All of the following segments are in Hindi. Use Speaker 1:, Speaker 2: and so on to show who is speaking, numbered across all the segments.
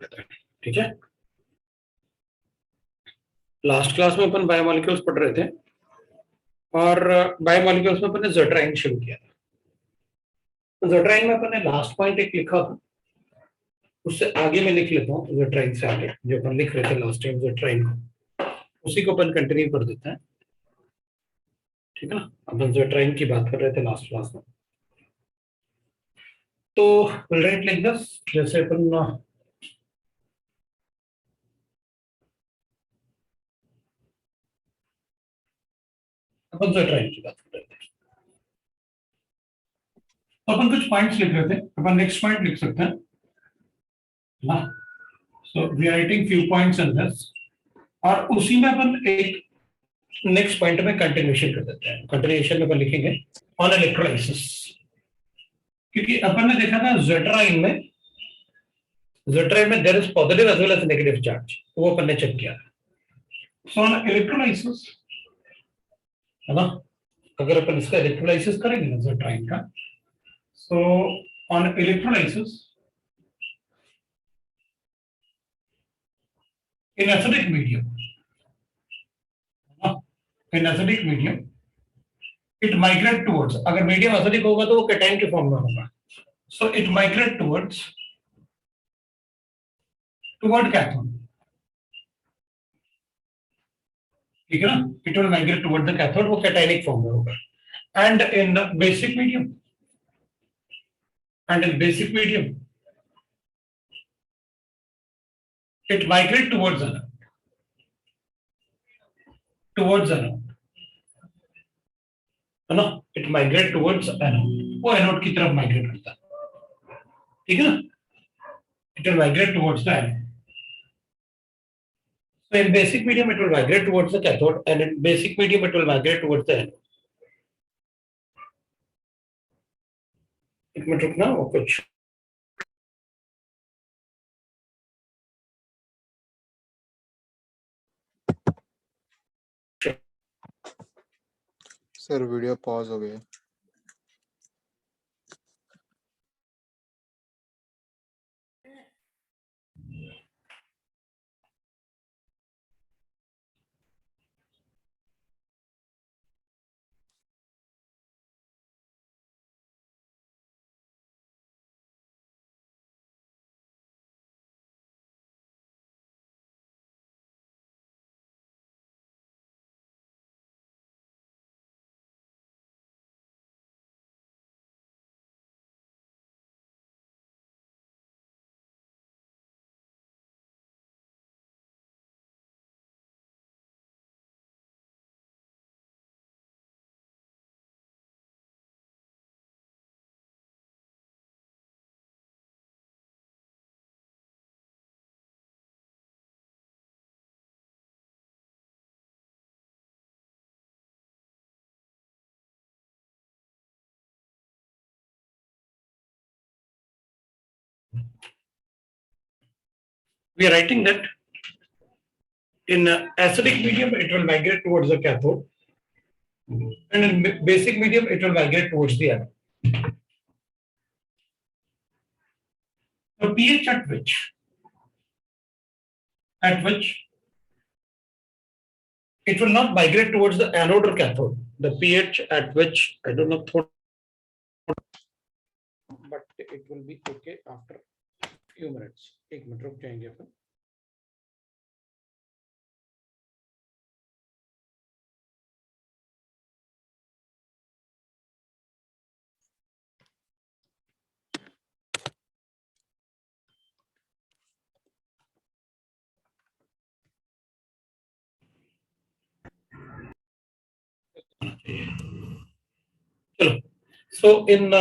Speaker 1: लेते हैं, ठीक है। लास्ट क्लास में अपन बायोमोलिक्यूल्स पढ़ रहे थे और बायोमोलिक्यूल्स में अपन ने ज़ेट्राइन शुरू किया था। तो ज़ेट्राइन में अपन ने लास्ट पॉइंट एक लिखा था, उससे आगे मैं लिख लेता हूँ। ज़ेट्राइन से आगे जो अपन लिख रहे थे लास्ट टाइम ज़ेट्राइन को, उसी को अपन कंटिन्यू कर देते हैं, ठीक है ना। अपन ज़ेट्राइन की बात कर रहे थे लास्ट क्लास में। तो विल राइट लाइक दिस, जैसे अपन ज़ेट्राइन की बात कर रहे थे, तो अपन कुछ पॉइंट्स लिख रहे थे, अपन नेक्स्ट पॉइंट लिख सकते हैं ना। So we are writing few points in this, और उसी में अपन एक नेक्स्ट पॉइंट में कंटिन्यूएशन कर देते हैं। कंटिन्यूएशन में अपन लिखेंगे ऑन इलेक्ट्रोलाइसिस, क्योंकि अपन ने देखा था ज़ेट्राइन में there is positive as well as negative charge, वो अपन ने चेक किया। सो ऑन इलेक्ट्रोलाइसिस, है ना, अगर अपन इसका इलेक्ट्रोलाइसिस करेंगे ना ज़ेट्राइन का, so on electrolysis in acidic medium, it migrate towards, अगर मीडियम एसिडिक होगा तो वो कैटायन के फॉर्म में होगा, so it migrate towards cathode, ठीक है ना। it will migrate toward the cathode, वो कैटायनिक फॉर्म में होगा। and in basic medium it migrate towards anode, है ना, it migrate towards anode, वो एनोड की तरफ माइग्रेट करता है, ठीक है ना। it will migrate towards the anode. So in basic medium it will migrate towards the cathode, and in basic medium it will migrate towards the anode. एक मिनट रुकना, वो कुछ
Speaker 2: सर वीडियो पॉज हो गया।
Speaker 1: we are writing that in acidic medium it will migrate towards the cathode, and in basic medium it will migrate towards the anode. The pH at which it will not migrate towards the anode or cathode, the pH at which, I don't know, but it will be okay after few minutes. एक मिनट रुक जाएंगे अपन। चलो, so in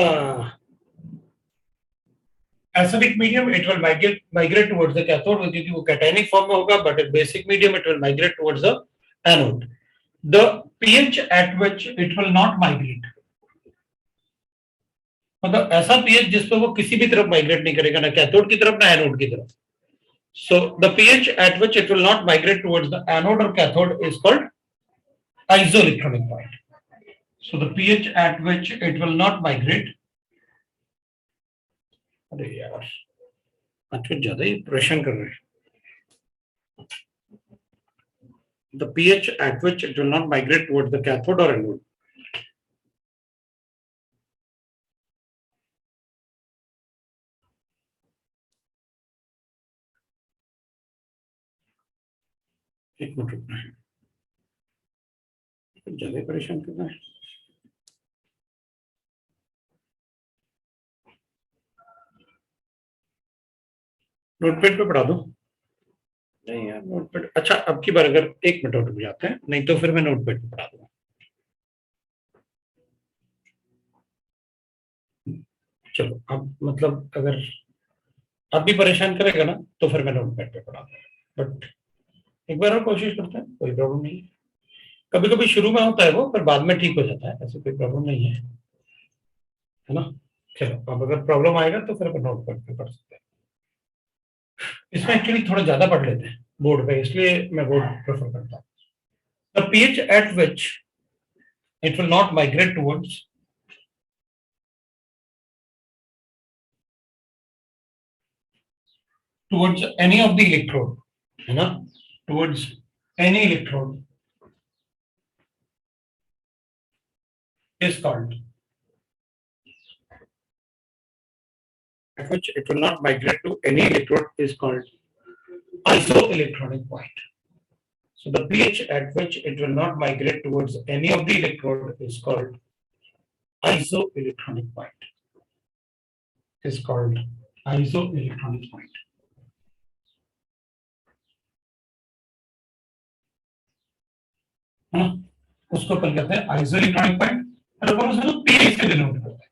Speaker 1: acidic medium it will migrate towards the cathode, क्योंकि वो cationic form में होगा, but in basic medium it will migrate towards the anode. The pH at which it will not migrate, मतलब ऐसा pH जिस पर वो किसी भी तरफ माइग्रेट नहीं करेगा, ना कैथोड की तरफ ना एनोड की तरफ. So the pH at which it will not migrate towards the anode or cathode is called isoelectronic point. So the pH at which it will not migrate, अरे यार, आज कुछ ज्यादा ही परेशान कर रहे हैं. The pH at which it will not migrate towards the cathode or anode. एक मिनट रुकना है, कुछ ज्यादा ही परेशान करना है. नोटपैड पे पढ़ा दूं? नहीं यार, नोटपैड. अच्छा, अब की बार अगर एक मिनट और रुक जाते हैं, नहीं तो फिर मैं नोटपैड पे पढ़ा दूंगा. चलो, अब मतलब अगर अब भी परेशान करेगा ना, तो फिर मैं नोटपैड पे पढ़ा दूंगा. बट एक बार और कोशिश करते हैं, कोई प्रॉब्लम नहीं है. कभी कभी शुरू में होता है वो, पर बाद में ठीक हो जाता है, ऐसे कोई प्रॉब्लम नहीं है ना. चलो, अब अगर प्रॉब्लम आएगा तो फिर अपन नोटपैड पे पढ़ सकते हैं. इसमें एक्चुअली थोड़ा ज्यादा पढ़ लेते हैं बोर्ड पे, इसलिए मैं बोर्ड प्रेफर करता हूँ. The pH at which it will not migrate towards any of the electrode, है ना, towards any electrode is called, at which it will not migrate to any electrode is called isoelectronic point. So the pH at which it will not migrate towards any of the electrode is called isoelectronic point. Is called isoelectronic point. है ना, उसको अपन कहते हैं आइसोइलेक्ट्रॉनिक पॉइंट, और अपन उसको पीआई से डिनोट करते हैं.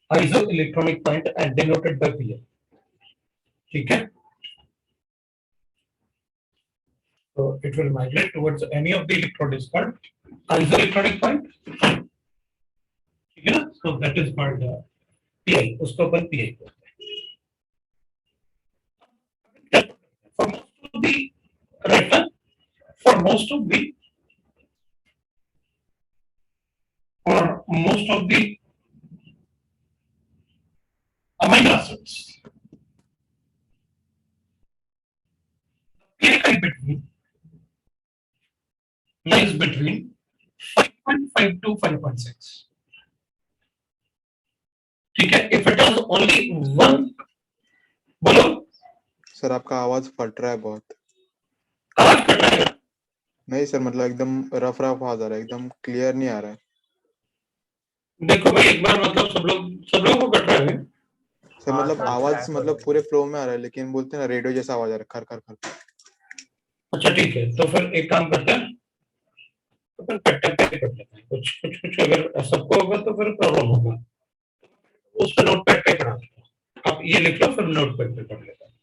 Speaker 1: Isoelectronic point and denoted by pi. ठीक है. So it will migrate towards any of the electrode is called isoelectronic point. ठीक है ना. So that is called PI. उसको अपन PI बोलते हैं. For most of the right, for most of the amino acids, PI between lies between 5.5 to 5.6. ठीक है. If it has only one, बोलो.
Speaker 2: सर आपका आवाज फट रहा है बहुत.
Speaker 1: आवाज कट रहा है?
Speaker 2: नहीं सर, मतलब एकदम रफ आवाज आ रहा है, एकदम क्लियर नहीं आ रहा है.
Speaker 1: देखो भाई, एक बार मतलब सब लोगों को कट रहा है.
Speaker 2: सर मतलब आवाज मतलब पूरे फ्लो में आ रहा है, लेकिन बोलते हैं ना रेडियो जैसा आवाज आ रहा है, खर खर खर.
Speaker 1: अच्छा ठीक है, तो फिर एक काम करते हैं, तो फिर कट करके कर लेते हैं. कुछ कुछ कुछ अगर सबको होगा तो फिर प्रॉब्लम होगा. उस पर नोट पैड पे पढ़ा देता हूँ. आप ये लिख लो, फिर नोट पैड पे पढ़ लेता हूँ.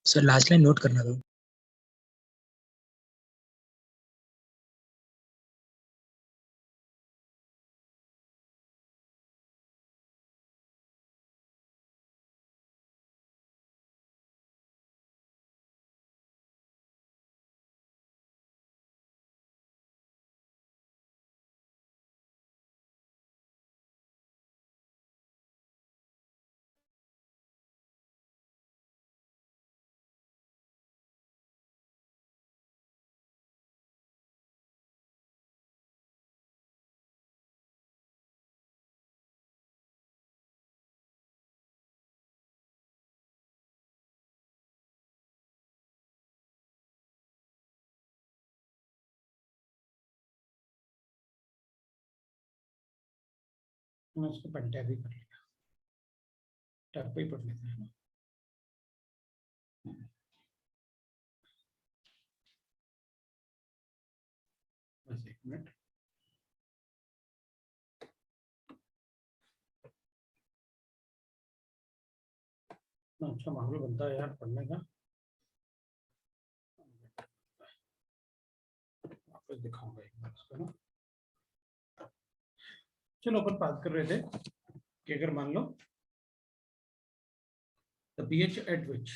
Speaker 3: सर लास्ट लाइन नोट करना दो.
Speaker 1: मैं इसको पेन टैब ही कर लेता हूँ. टैब पे ही पढ़ लेते हैं ना. बस एक मिनट. अच्छा माहौल बनता है यार पढ़ने का. वापस दिखाऊंगा एक बार इसको ना. चलो, अपन बात कर रहे थे कि अगर मान लो द pH at which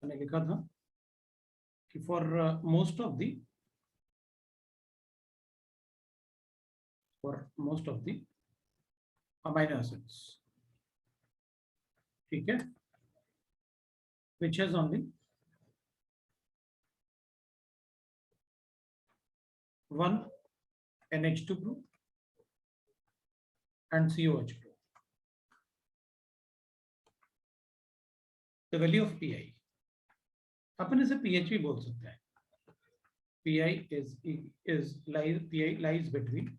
Speaker 1: मैंने लिखा था कि for most of the amino acids, ठीक है, which has only one NH2 group and COH group. The value of PI, अपन इसे pH भी बोल सकते हैं. PI lies between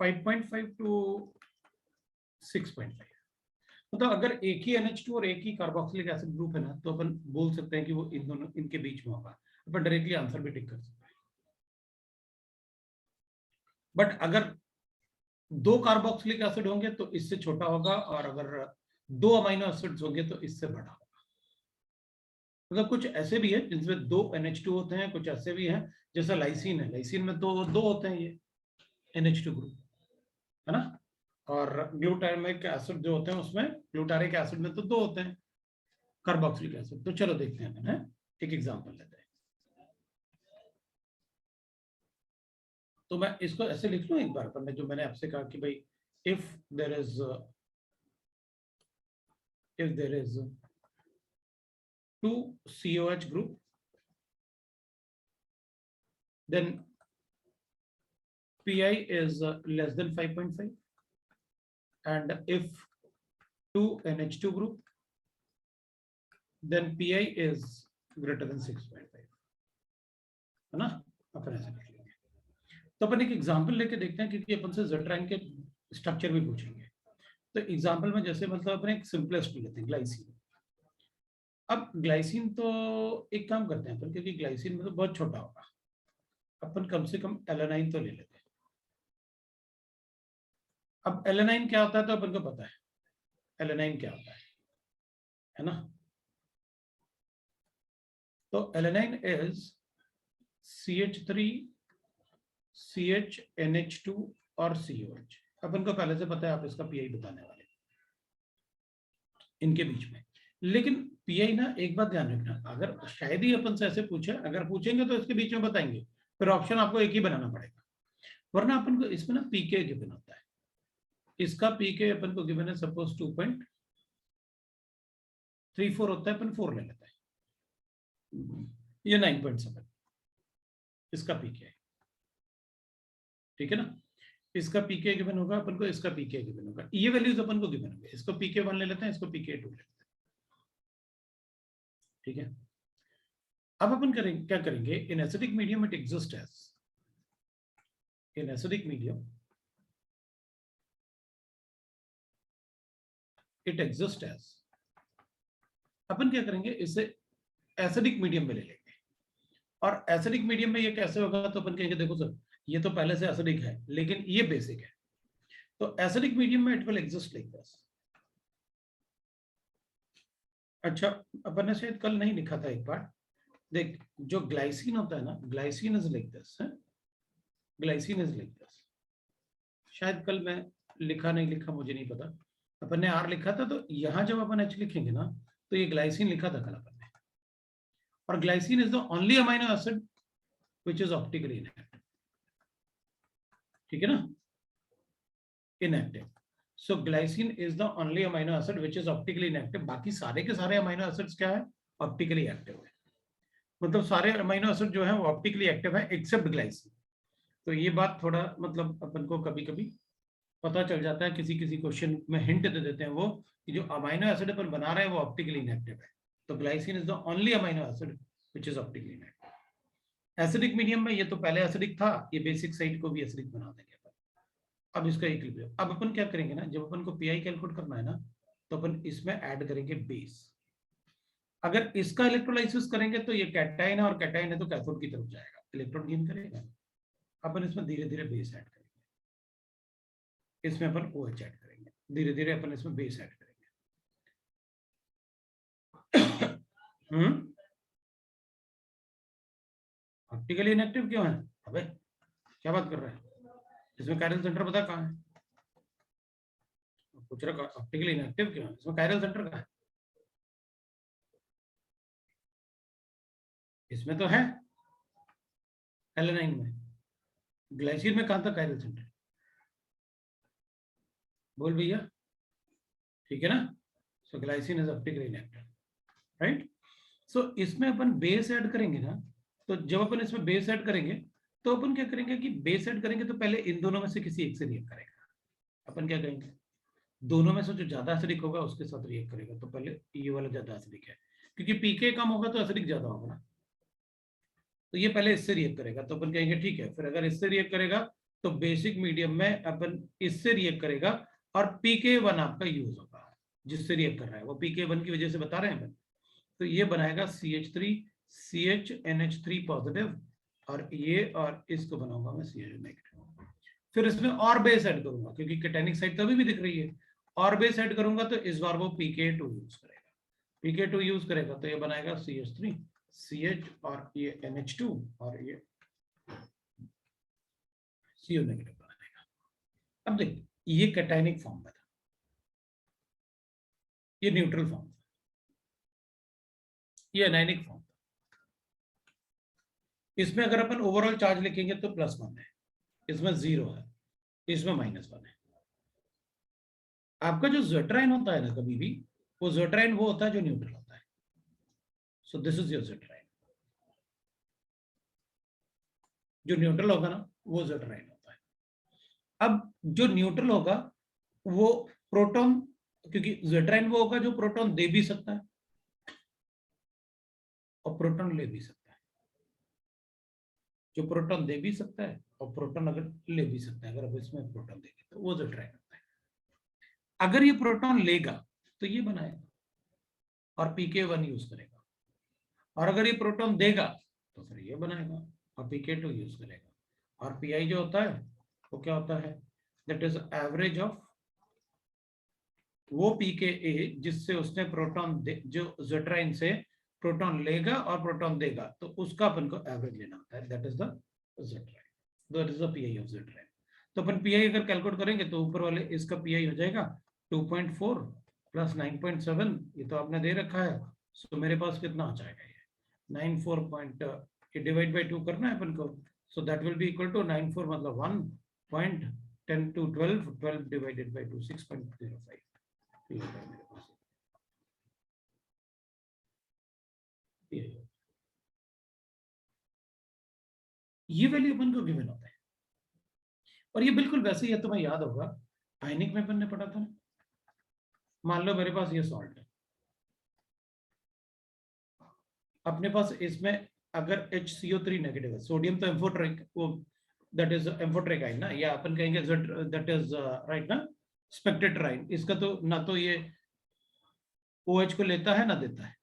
Speaker 1: 5.5 to 6.5. मतलब अगर एक ही NH2 और एक ही कार्बोक्सिलिक एसिड ग्रुप है ना, तो अपन बोल सकते हैं कि वो इन दोनों इनके बीच में होगा. अपन डायरेक्टली आंसर भी टिक कर सकते हैं. बट अगर दो कार्बोक्सिलिक एसिड होंगे तो इससे छोटा होगा, और अगर दो अमाइनो एसिड्स होंगे तो इससे बड़ा होगा. मतलब कुछ ऐसे भी है जिसमें दो NH2 होते हैं, कुछ ऐसे भी हैं जैसा लाइसिन है. लाइसिन में तो दो होते हैं ये NH2 ग्रुप, है ना. और ग्लूटामिक एसिड जो होते हैं उसमें, ग्लूटारिक एसिड में तो दो होते हैं कार्बोक्सिलिक एसिड. तो चलो देखते हैं अपन, है एक एग्जांपल लेते हैं. तो मैं इसको ऐसे लिख लूं एक बार पर, जो मैंने आपसे कहा कि भाई if there is 2 COH group, then PI is less than 5.5, and if 2 NH2 group, then PI is greater than 6.5, है ना. अपन ऐसे लिख लेंगे. तो अपन एक एग्जांपल लेके देखते हैं, क्योंकि अपन से ज़ेट्राइन के स्ट्रक्चर भी पूछेंगे. तो एग्जांपल में जैसे मतलब अपन एक सिंपलेस्ट लेते हैं, ग्लाइसिन. अब ग्लाइसिन तो एक काम करते हैं अपन, क्योंकि ग्लाइसिन में तो बहुत छोटा होगा, अपन कम से कम एलेनाइन तो ले लेते हैं. अब एलेनाइन क्या होता है तो अपन को पता है एलेनाइन क्या होता है ना. तो एलेनाइन इज CH3 CHNH2 और COH. अपन को पहले से पता है, आप इसका पीआई बताने वाले इनके बीच में. लेकिन पीआई ना, एक बात ध्यान रखना, अगर शायद ही अपन से ऐसे पूछे, अगर पूछेंगे तो इसके बीच में बताएंगे, फिर ऑप्शन आपको एक ही बनाना पड़ेगा. वरना अपन को इसमें ना पीके गिवन होता है. इसका पीके अपन को गिवन है सपोज 2.34 होता है, अपन 4 ले लेते हैं. ये 9.7 इसका पीके है, ठीक है ना. इसका पीके गिवन होगा अपन को, इसका पीके गिवन होगा. ये वैल्यूज अपन को गिवन होंगे. इसको पीके 1 ले लेते हैं, इसको पीके 2 ले लेते हैं, ठीक है. अब अपन करेंगे क्या करेंगे, in acidic medium it exist as, in acidic medium it exist as, अपन क्या करेंगे, इसे एसिडिक मीडियम में ले लेंगे. और एसिडिक मीडियम में ये कैसे होगा, तो अपन कहेंगे देखो सर, ये तो पहले से एसिडिक है लेकिन ये बेसिक है, तो एसिडिक मीडियम में it will exist like this. अच्छा, अपन ने शायद कल नहीं लिखा था, एक बार देख. जो ग्लाइसिन होता है ना, ग्लाइसिन इज लाइक दिस, है ग्लाइसिन इज लाइक दिस. शायद कल मैं लिखा नहीं लिखा मुझे नहीं पता. अपन ने आर लिखा था, तो यहां जब अपन एच लिखेंगे ना, तो ये ग्लाइसिन लिखा था कल अपन ने. और glycine is the only amino acid which is optically inactive, ठीक है ना, inactive. So glycine is the only amino acid which is optically inactive. बाकी सारे के सारे अमाइनो एसिड्स क्या है, ऑप्टिकली एक्टिव है. मतलब सारे अमाइनो एसिड जो है वो ऑप्टिकली एक्टिव है एक्सेप्ट ग्लाइसिन. तो ये बात थोड़ा मतलब अपन को कभी कभी पता चल जाता है, किसी किसी क्वेश्चन में हिंट दे देते हैं वो, कि जो अमाइनो एसिड अपन बना रहे हैं वो ऑप्टिकली इनएक्टिव है. तो glycine is the only amino acid which is optically inactive. Acidic medium में ये तो पहले एसिडिक था, ये बेसिक साइट को भी एसिडिक बना देंगे. अब इसका इक्विलिब्रियम, अब अपन क्या करेंगे ना, जब अपन को पीआई कैलकुलेट करना है ना, तो अपन इसमें ऐड करेंगे बेस. अगर इसका इलेक्ट्रोलाइसिस करेंगे तो ये कैटायन है, और कैटायन है तो कैथोड की तरफ जाएगा, इलेक्ट्रॉन गेन करेगा. अपन इसमें धीरे धीरे बेस ऐड करेंगे, इसमें अपन OH ऐड करेंगे, धीरे धीरे अपन इसमें बेस ऐड करेंगे. ऑप्टिकली इनएक्टिव क्यों है, अबे क्या बात कर रहे हैं. इसमें कायरल सेंटर पता कहाँ है, पूछ रहा ऑप्टिकली इनएक्टिव क्यों है, इसमें कायरल सेंटर का है, इसमें तो है एलेनाइन में, ग्लाइसिन में कहां था कायरल सेंटर, बोल भैया, ठीक है ना। So glycine is optically inactive, right. So इसमें अपन बेस ऐड करेंगे ना, तो जब अपन इसमें बेस ऐड करेंगे तो अपन क्या करेंगे कि बेस ऐड करेंगे तो पहले इन दोनों में से किसी एक से रिएक्ट करेगा। अपन क्या करेंगे, दोनों में से जो ज्यादा एसिडिक होगा उसके साथ रिएक्ट करेगा, तो पहले ये वाला ज्यादा एसिडिक है, क्योंकि पीके कम होगा तो एसिडिक ज्यादा होगा ना, तो ये पहले इससे रिएक्ट करेगा, तो अपन कहेंगे ठीक है, फिर अगर इससे रिएक्ट करेगा तो बेसिक मीडियम में अपन इससे रिएक्ट करेगा और pK1 आपका यूज होगा, जिससे रिएक्ट कर रहा है वो pK1 की वजह से बता रहे हैं अपन, तो ये बनाएगा CH3 CHNH3 पॉजिटिव, और ये और इसको बनाऊंगा मैं CH नेगेटिव। फिर इसमें और बेस ऐड करूंगा क्योंकि कैटायनिक साइड तो अभी भी दिख रही है, और बेस ऐड करूंगा तो इस बार वो pK2 यूज करेगा, pK2 यूज करेगा तो ये बनाएगा CH3 CH और ये NH2 और ये CO नेगेटिव बनाएगा। अब देख, ये कैटायनिक फॉर्म में था, ये न्यूट्रल फॉर्म था, ये एनायनिक फॉर्म था। इसमें अगर अपन ओवरऑल चार्ज लिखेंगे तो +1 है, इसमें 0 है, इसमें -1 है। आपका जो ज़ेट्राइन होता है ना, कभी भी वो ज़ेट्राइन वो होता है जो न्यूट्रल होता है। सो दिस इज योर ज़ेट्राइन, जो न्यूट्रल होगा ना वो ज़ेट्राइन होता है। अब जो न्यूट्रल होगा वो प्रोटॉन, क्योंकि ज़ेट्राइन वो होगा जो प्रोटॉन दे भी सकता है और प्रोटॉन ले भी सकता है, जो प्रोटॉन दे भी सकता है और प्रोटॉन अगर ले भी सकता है, अगर अब इसमें प्रोटॉन देंगे तो वो ज़ेट्राइन होता है। अगर ये प्रोटॉन लेगा तो ये बनाएगा और pK1 यूज करेगा, और अगर ये प्रोटॉन देगा तो फिर ये बनाएगा और pK2 यूज करेगा, और pi जो होता है वो क्या होता है, दैट इज एवरेज ऑफ वो pKa जिससे उसने प्रोटॉन जो ज़ेट्राइन से प्रोटॉन लेगा और प्रोटॉन देगा, तो उसका अपन को एवरेज लेना होता है, that is the zwitterion, that is the pI of zwitterion. तो अपन pI अगर कैलकुलेट करेंगे तो ऊपर वाले इसका pI हो जाएगा 2.4 प्लस 9.7, ये तो आपने दे रखा है, सो मेरे पास कितना आ जाएगा, ये 94 डिवाइड बाई 2 करना है अपन को, so that will be equal to 94 मतलब 1.10 to 12 डिवाइडेड बाई 2 6.05। ये वैल्यू अपन को गिवन होता है, और ये बिल्कुल वैसे ही है, तुम्हें याद होगा आयनिक में अपन ने पढ़ा था ना। मान लो मेरे पास ये सॉल्ट है, अपने पास इसमें अगर HCO3 नेगेटिव है, सोडियम तो एम्फोटेरिक, वो दैट इज एम्फोटेरिक आयन ना, या अपन कहेंगे दैट इज राइट ना, स्पेक्टेटर आयन, इसका तो ना तो ये OH को लेता है ना देता है,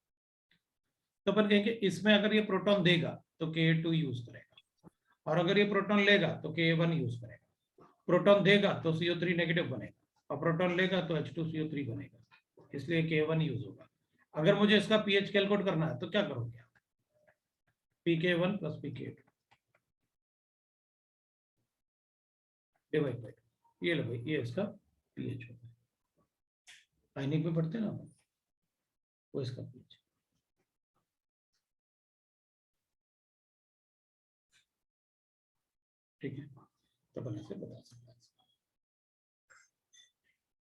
Speaker 1: तो अपन कहेंगे इसमें अगर ये प्रोटॉन देगा तो Ka2 यूज करेगा, और अगर ये प्रोटॉन लेगा तो Ka1 यूज करेगा, प्रोटॉन देगा तो CO3 नेगेटिव बनेगा, और प्रोटॉन लेगा तो H2CO3 बनेगा, इसलिए K1 यूज होगा। अगर मुझे इसका pH कैलकुलेट करना है तो क्या करोगे आप, pK1 plus pK2 divide by, ये लो भाई, ये इसका pH होता है, आयनिक में पढ़ते हैं ना वो इसका pH। ठीक है, तो अपन ऐसे बता सकते हैं।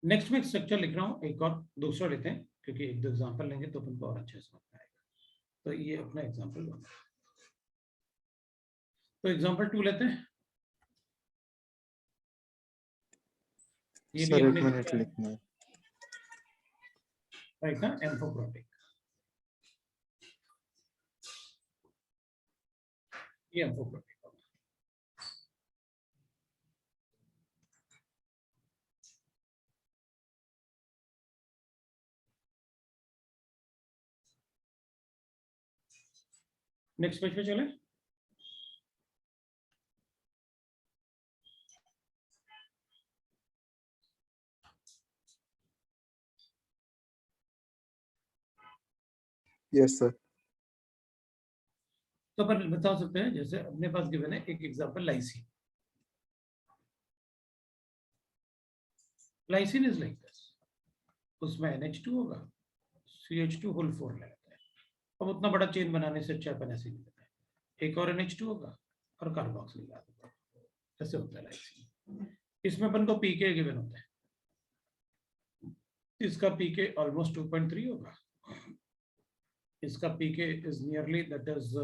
Speaker 1: नेक्स्ट में स्ट्रक्चर लिख रहा हूँ, एक और दूसरा लेते हैं क्योंकि एक दो एग्जांपल लेंगे तो अपन को और अच्छे से समझ में आएगा। तो ये अपना एग्जांपल लो, तो एग्जांपल 2 लेते हैं। ये भी
Speaker 2: सर एक
Speaker 1: अपने
Speaker 2: मिनट लिखना है।
Speaker 1: राइट ना, एम्फोप्रोटिक, ये एम्फोप्रोटिक। नेक्स्ट पेज पे चले।
Speaker 2: Yes sir.
Speaker 1: तो अपन बता सकते हैं, जैसे अपने पास गिवन है एक example lysine. Lysine is like this, उसमें NH2 होगा, CH2 होल 4 ले लेते हैं। अब उतना बड़ा चेन बनाने से अच्छा अपन ऐसे ही लेते हैं, एक और NH2 होगा और कार्बोक्सिल लगा देते हैं, ऐसे होता है लाइसिन। इसमें अपन को pK गिवन होता है, इसका pK ऑलमोस्ट 2.3 होगा, इसका pK is nearly that is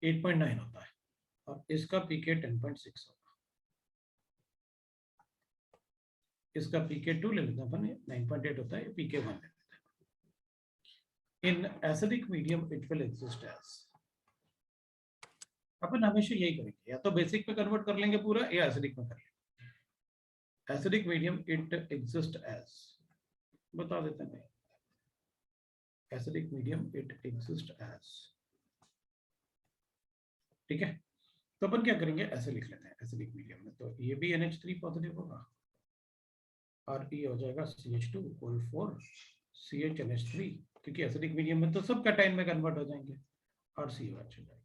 Speaker 1: 8.9 होता है, और इसका pK 10.6 होगा। इसका pK2 ले लेते हैं अपन, 9.8 होता है, pK1 ले लेते हैं। In acidic medium it will exist as, अपन हमेशा यही करेंगे, या तो बेसिक पे कन्वर्ट कर लेंगे पूरा, या एसिडिक में कर लेंगे। Acidic medium it exist as, बता देते हैं, acidic medium it exist as, ठीक है। तो अपन क्या करेंगे, ऐसे लिख लेते हैं एसिडिक मीडियम में, तो ये भी NH3 पॉजिटिव होगा, और ये हो जाएगा CH2 होल 4 CHNH3, क्योंकि एसिडिक मीडियम में तो सब कैटायन में कन्वर्ट हो जाएंगे, और COH हो जाएगा।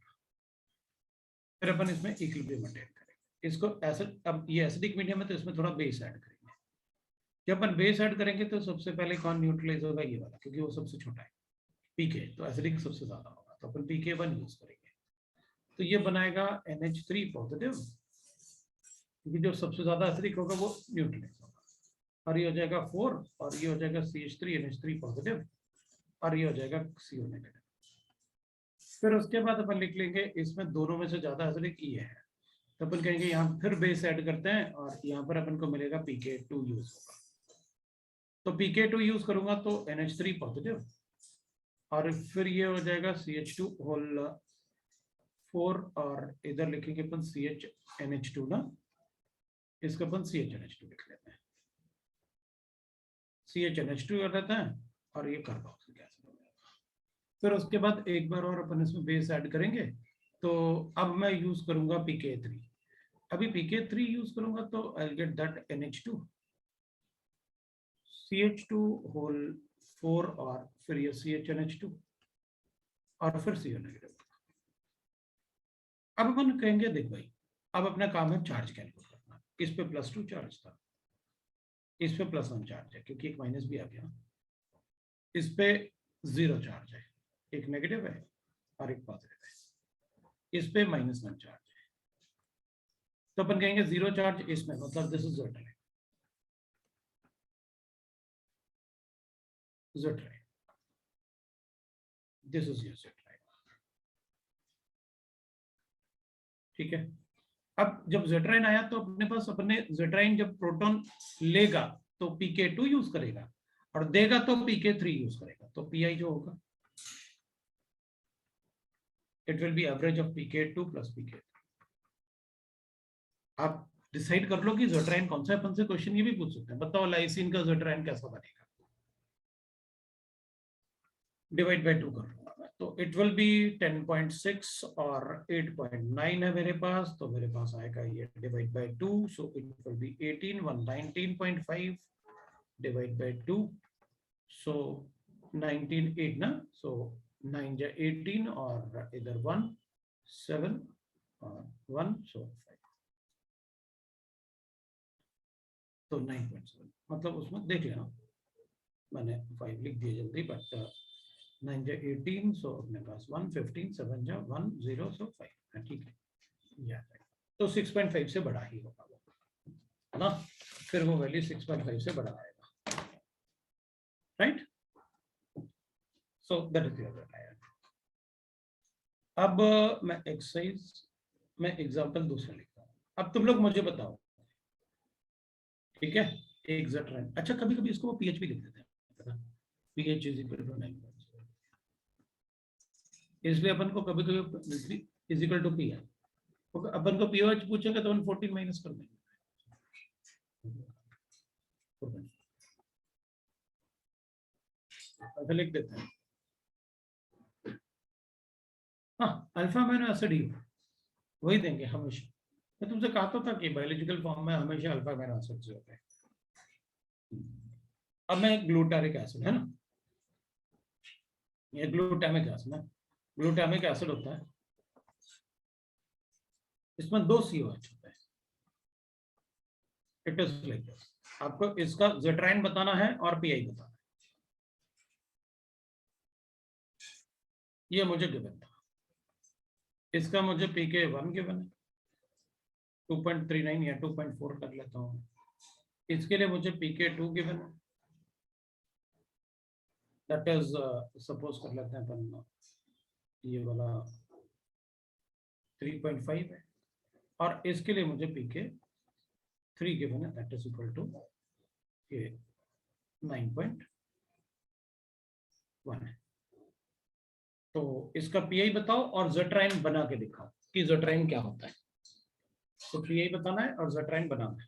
Speaker 1: फिर अपन इसमें इक्विलिब्रियम मेंटेन करेंगे इसको एसिड। अब ये एसिडिक मीडियम है तो इसमें थोड़ा बेस ऐड करेंगे। जब अपन बेस ऐड करेंगे तो सबसे पहले कौन न्यूट्रलाइज होगा, ये वाला, क्योंकि वो सबसे छोटा है, पीके, तो एसिडिक सबसे ज्यादा होगा, तो अपन pK1 यूज करेंगे। तो ये बनाएगा NH3 पॉजिटिव, क्योंकि जो सबसे ज्यादा एसिडिक होगा वो न्यूट्रलाइज होगा, और ये हो जाएगा 4, और ये हो जाएगा CH3 NH3 पॉजिटिव, और ये हो जाएगा CO नेगेटिव। फिर उसके बाद अपन लिख लेंगे इसमें दोनों में से ज्यादा एसिडिक ये है, तो अपन कहेंगे यहाँ फिर बेस ऐड करते हैं, और यहाँ पर अपन को मिलेगा pK2 यूज होगा। तो pK2 यूज करूंगा तो NH3 पॉजिटिव, और फिर ये हो जाएगा CH2 होल 4, और इधर लिखेंगे अपन CHNH2 ना, इसका अपन CHNH2 लिख लेते हैं, CHNH2 कर लेते हैं, और ये कार्बोक्सिलिक एसिड हो जाएगा। फिर उसके बाद एक बार और अपन इसमें बेस ऐड करेंगे, तो अब मैं यूज करूंगा pK3। अभी pK3 यूज करूंगा तो I will get that NH2 CH2 whole 4, और फिर ये CHNH2, और फिर CO नेगेटिव। अब अपन कहेंगे देख भाई, अब अपना काम है चार्ज कैलकुलेट करना। इस पे +2 चार्ज था, इस पे +1 चार्ज है, क्योंकि एक माइनस भी आ गया। इस पे 0 चार्ज है, एक नेगेटिव है और एक पॉजिटिव है। इस पे -1 चार्ज है, तो अपन कहेंगे 0 चार्ज इसमें, मतलब this is Z ray, this is your Z ray, ठीक है। अब जब Z आया तो अपने पास, अपने Z जब प्रोटॉन लेगा तो pK2 यूज करेगा, और देगा तो pK3 यूज करेगा, तो Pi जो होगा it will be average of pK2 plus pK3। आप डिसाइड कर लो कि Z कौन सा है। अपन से क्वेश्चन ये भी पूछ सकते हैं, बताओ लाइसिन का Z कैसा बनेगा, डिवाइड बाय 2 कर लूंगा मैं, तो इट विल बी 10.6 और 8.9 है मेरे पास, तो मेरे पास आएगा ये divide by 2, so it will be 18 119.5 divide by 2, सो 19 8 ना, सो 9 जा 18, और इधर 1 7 और 1, सो 5, तो 9.7, मतलब उसमें देख लेना, मैंने 5 लिख दिया जल्दी, बट 9 जा 18, सो अपने पास 1 15 7 जा 1 0, सो 5, ठीक है, ये आ जाएगा। तो 6.5 से बड़ा ही होगा वो ना, फिर वो वैल्यू 6.5 से बड़ा आएगा, right. So that is your answer. अब मैं एक्सरसाइज में एग्जांपल दूसरा लिखता हूँ। अब तुम लोग मुझे बताओ, ठीक है, एक Z, अच्छा कभी कभी इसको pH भी लिख देते हैं, pH इज इक्वल टू 9, इसलिए अपन को कभी कभी इज इक्वल टू Pi, अपन को pH पूछेगा तो अपन 14 माइनस कर देंगे, ऐसा लिख देते हैं। हाँ, अल्फा अमीनो एसिड ही वही देंगे हमेशा। मैं तुमसे कहता था कि बायोलॉजिकल फॉर्म में हमेशा अल्फा अमीनो एसिड्स होते हैं। अब मैं ग्लूटारिक एसिड है ना, ये ग्लूटामिक एसिड है, ग्लूटामिक एसिड होता है, इसमें 2 COH होते हैं, इट इज लाइक दिस। आपको इसका ज़ेट्राइन बताना है और पीआई बताना है। ये मुझे गिवन था, इसका मुझे पीके 1 गिवन है 2.39 या 2.4 कर लेता हूँ। इसके लिए मुझे पीके 2 गिवन है, दैट इज सपोज कर लेते हैं अपन ये वाला 3.5 है, और इसके लिए मुझे पीके 3 गिवन है, दैट इज इक्वल टू ये 9.1 है। तो इसका पीआई बताओ और ज़ेट्राइन बना के दिखाओ कि ज़ेट्राइन क्या होता है। तो पीआई बताना है और ज़ेट्राइन बनाना है।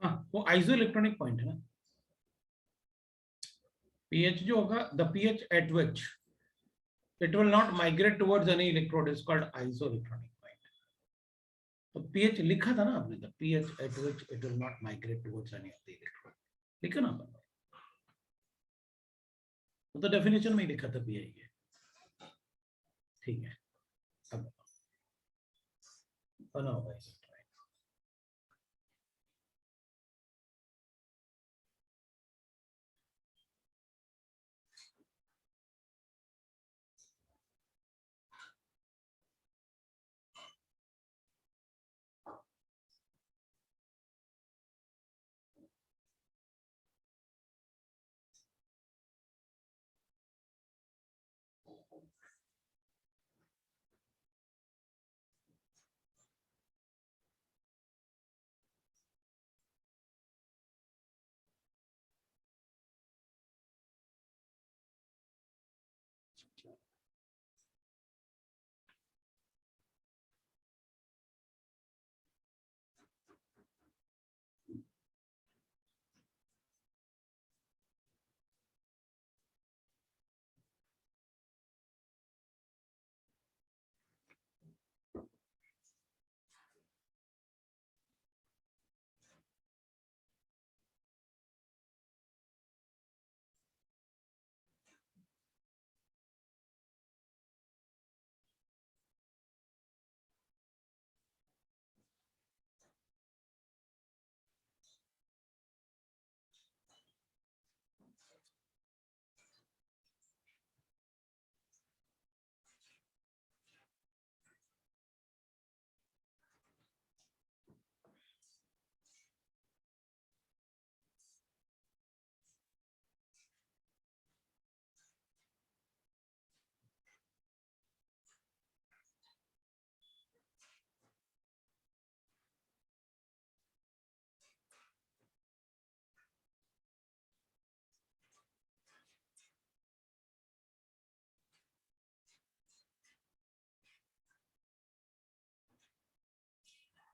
Speaker 1: हाँ, वो आइसो इलेक्ट्रॉनिक पॉइंट है ना। pH जो होगा, the pH at which it will not migrate towards any electrode is called isoelectronic point. तो pH लिखा था ना आपने, the pH at which it will not migrate towards any of the electrode, लिखा ना आपने, तो डेफिनेशन में ही लिखा था pI के। ठीक है, अब बनाओ भाई।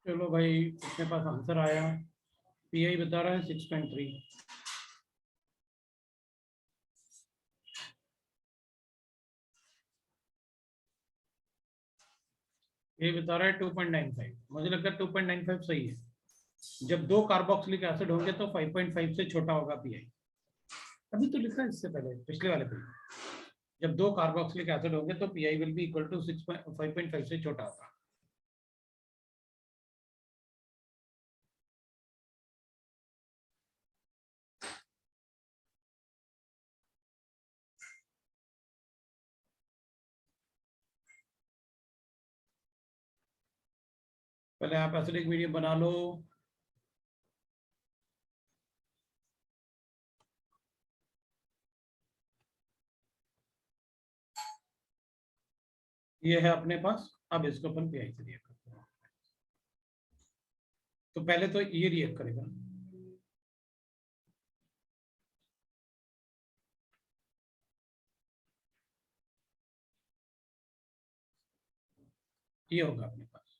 Speaker 1: चलो भाई, अपने पास आंसर आया। पीआई बता रहा है 6.3, ये बता रहा है 2.95। मुझे लगता है 2.95 सही है। जब दो कार्बोक्सिलिक एसिड होंगे तो 5.5 से छोटा होगा पीआई। अभी तो लिखा है इससे पहले, पिछले वाले पे, जब दो कार्बोक्सिलिक एसिड होंगे तो pI will be equal to 5.5 से छोटा होगा। पहले आप एसिडिक मीडियम बना लो। ये है अपने पास, अब इसको अपन पीआई से रिएक्ट करते हैं। तो पहले तो ये रिएक्ट करेगा, ये होगा अपने पास,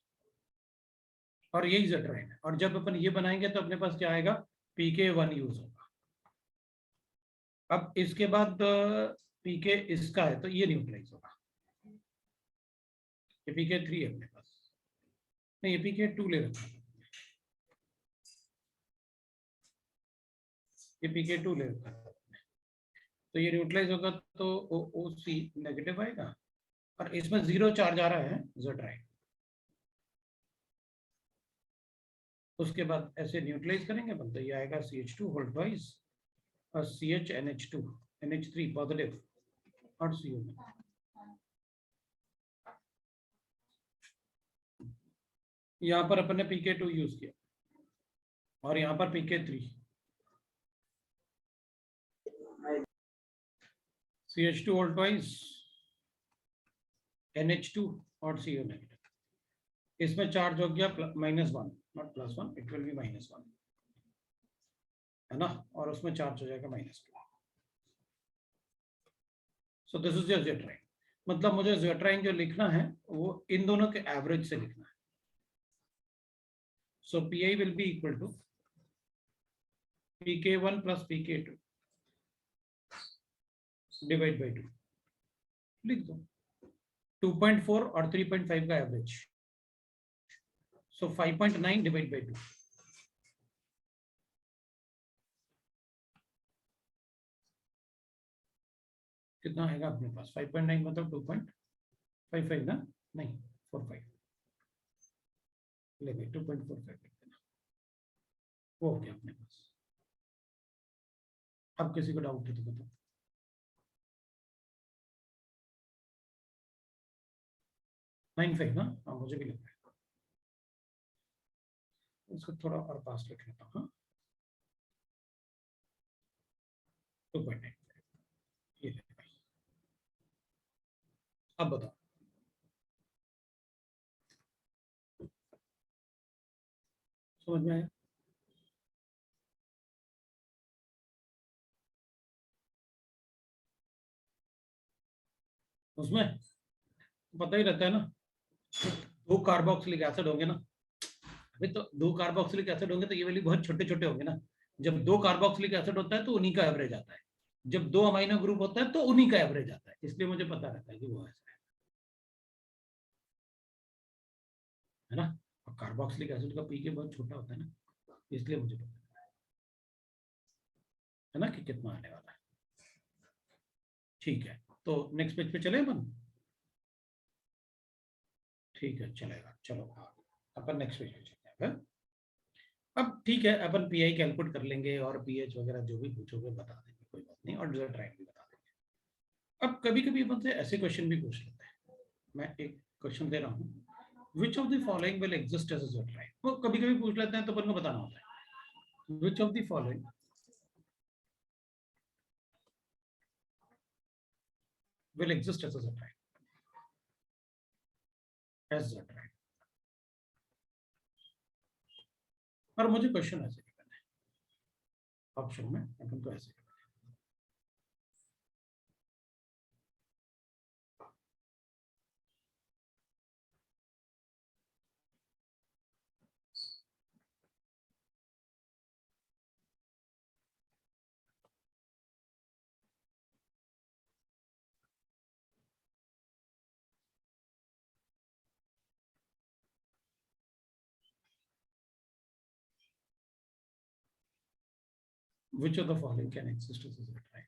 Speaker 1: और यही ज़ेट्राइन है। और जब अपन ये बनाएंगे तो अपने पास क्या आएगा, pK 1 यूज होगा। अब इसके बाद पीके इसका है तो ये न्यूट्रलाइज होगा। ये pK 3 है अपने पास, नहीं ये pK 2 ले रखा है। ये pK2 ले रखा है, तो ये न्यूट्रलाइज होगा तो OC नेगेटिव आएगा और इसमें 0 चार्ज आ रहा है ज़ेट्राइन। उसके बाद ऐसे न्यूट्रलाइज करेंगे तो ये आएगा CH2 होल ट्वाइस और CHNH2 NH3 पॉजिटिव और CO में। यहाँ पर अपन ने pK2 यूज किया और यहाँ पर pK3, CH2 whole twice NH2 और CO नेगेटिव। इसमें चार्ज हो गया -1, नॉट +1, इट विल बी -1, है ना, और उसमें चार्ज हो जाएगा -2। So this is your zwitterion. मतलब मुझे ज़ेट्राइन जो लिखना है वो इन दोनों के एवरेज से लिखना है। सो Pi will be equal to pK1 plus pK2 divide by 2, लिख दो। 2.4 और 3.5 का एवरेज, सो 5.9 डिवाइड बाई 2, कितना आएगा अपने पास? 5.9 मतलब 2.55 ना, नहीं 45, ले गए 2.45 लिख देना, वो हो गया अपने पास। अब किसी को डाउट है तो बताओ। नाइन फाइव ना, हाँ मुझे भी लग रहा है। इसको थोड़ा और पास लिख लेता हूँ। 2.9 ये ले भाई। अब बताओ समझ में आया? उसमें पता ही रहता है ना, 2 कार्बोक्सिलिक एसिड होंगे ना, अभी तो 2 कार्बोक्सिलिक एसिड होंगे तो ये वाली बहुत छोटे छोटे होंगे ना। जब 2 कार्बोक्सिलिक एसिड होता है तो उन्हीं का एवरेज आता है, जब 2 अमीनो ग्रुप होता है तो उन्हीं का एवरेज आता है, इसलिए मुझे पता रहता है कि वो ऐसा है ना। और कार्बोक्सिलिक एसिड का पीके बहुत छोटा होता है ना, इसलिए मुझे पता है ना कि कितना आने वाला है। ठीक है, तो नेक्स्ट पेज पे चले अपन। ठीक है चलेगा, चलो हाँ अपन नेक्स्ट पेज पे चलते हैं। अब ठीक है, अपन पीआई कैलकुलेट कर लेंगे और पीएच वगैरह जो भी पूछोगे बता देंगे, कोई बात नहीं, और ज़ेट्राइन भी बता देंगे। अब कभी कभी अपन से ऐसे क्वेश्चन भी पूछ लेते हैं। मैं एक क्वेश्चन दे रहा हूँ, which of the following will exist as a zwitterion. वो कभी कभी पूछ लेते हैं तो अपन को बताना होता है, विच of the following will exist as a ज़ेट्राइन, as ज़ेट्राइन। और मुझे क्वेश्चन ऐसे करना है, ऑप्शन में अपन को ऐसे करना है। Which of the following can exist as a ज़ेट्राइन?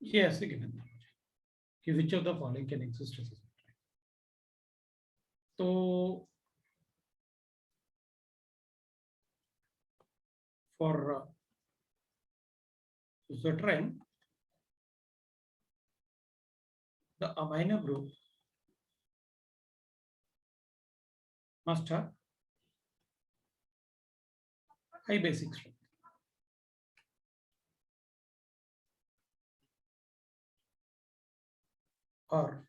Speaker 1: ये ऐसे गिवन था मुझे कि which of the following can exist as a zwitterion. तो for zwitterion the amino group must have high basic strength or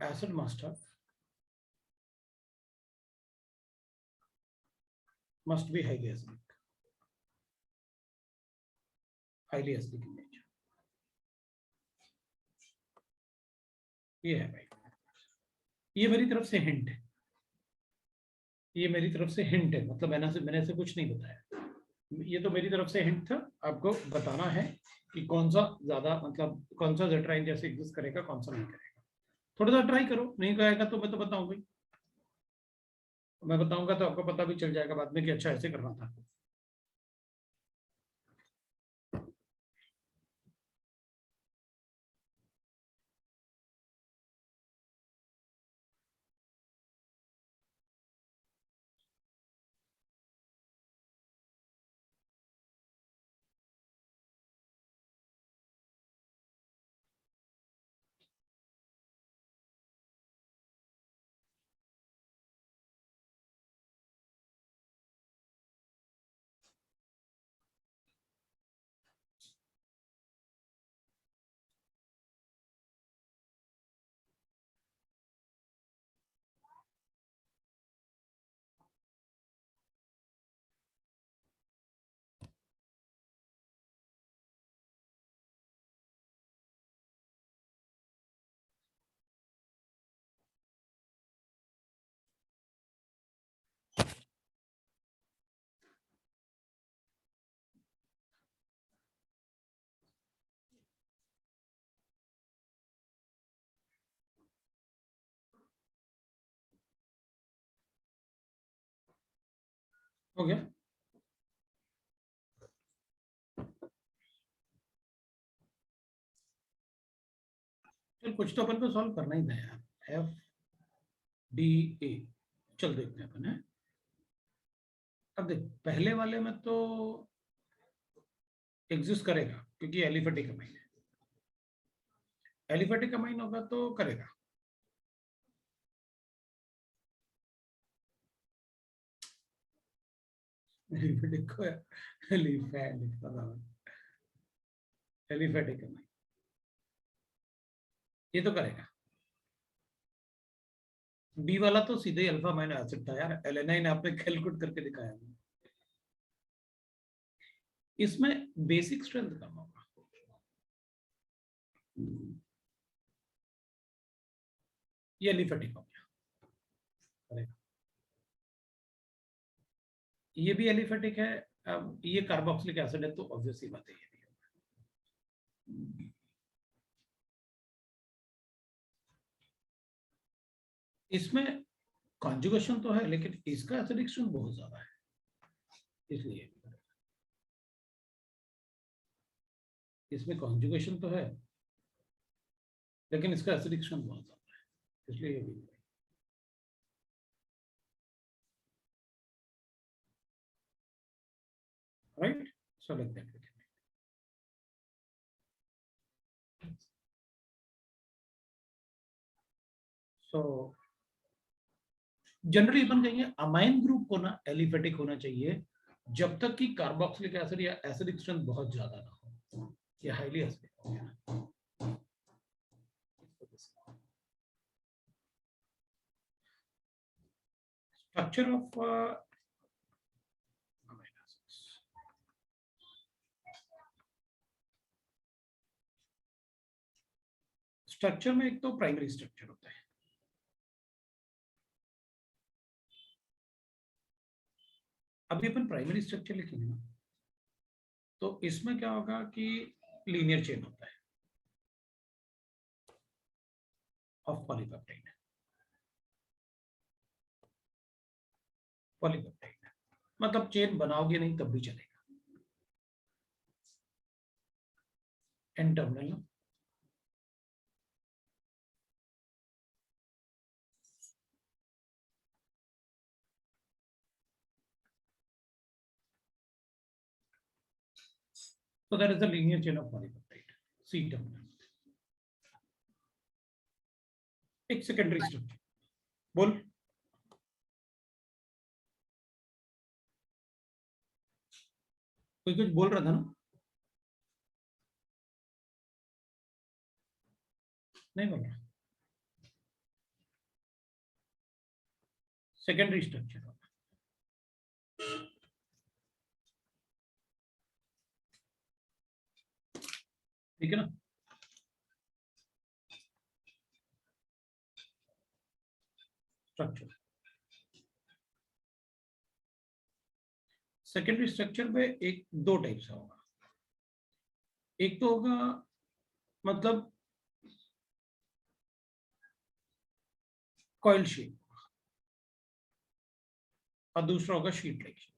Speaker 1: acid must have must be highly acidic, highly acidic in nature. ये है भाई, ये मेरी तरफ से हिंट है, ये मेरी तरफ से हिंट है, मतलब मैंने ऐसे कुछ नहीं बताया, ये तो मेरी तरफ से हिंट था, आपको बताना है कि कौन सा ज्यादा, मतलब कौन सा जेट्राइन जैसे एग्जिस्ट करेगा, कौन सा नहीं करेगा। थोड़ा सा ट्राई करो, नहीं करेगा तो मैं तो बताऊंगा ही, मैं बताऊंगा तो आपको पता भी चल जाएगा बाद में कि अच्छा ऐसे करना था। हो गया? चल कुछ तो अपन को सॉल्व करना ही था यार। FDA, चल देखते हैं अपन है। अब देख, पहले वाले में तो एग्जिस्ट करेगा क्योंकि एलिफेटिक अमाइन है, एलिफेटिक अमाइन होगा तो करेगा। एलिफेटिक को एलिफेटिक अमाइन, ये तो करेगा। बी वाला तो सीधे अल्फा अमाइनो एसिड था यार, एलेनाइन आपने कैलकुलेट करके दिखाया। इसमें बेसिक स्ट्रेंथ कम होगा, ये एलिफेटिक हो गया, करेगा। ये भी एलिफेटिक है, अब ये कार्बोक्सिलिक एसिड है तो ऑब्वियसली बात है ये भी होगा। इसमें कॉन्जुगेशन तो है लेकिन इसका एसिडिक स्ट्रेंथ बहुत ज्यादा है, इसलिए इसमें कॉन्जुगेशन तो है लेकिन इसका एसिडिक स्ट्रेंथ बहुत ज्यादा है, इसलिए ये भी। Right, so like that. So generally अपन कहेंगे अमाइन ग्रुप को ना एलिफेटिक होना चाहिए जब तक कि कार्बोक्सिलिक एसिड या एसिडिक स्ट्रेंथ बहुत ज्यादा ना हो, ये हाईली एसिडिक हो गया। स्ट्रक्चर ऑफ स्ट्रक्चर में एक तो प्राइमरी स्ट्रक्चर होता है, अभी अपन प्राइमरी स्ट्रक्चर लिखेंगे ना तो इसमें क्या होगा कि लीनियर चेन होता है ऑफ पॉलीपेप्टाइड, पॉलीपेप्टाइड मतलब चेन बनाओगे नहीं तब भी चलेगा, एन टर्मिनल ना। So that is the linear chain of polypeptide, C terminal. एक सेकेंडरी स्ट्रक्चर बोल, कोई कुछ बोल रहा था ना? नहीं बोल रहा। सेकेंडरी स्ट्रक्चर ठीक है ना। स्ट्रक्चर, सेकेंडरी स्ट्रक्चर में एक दो टाइप से होगा। एक तो होगा मतलब कॉइल शेप, और दूसरा होगा शीट लाइक शेप।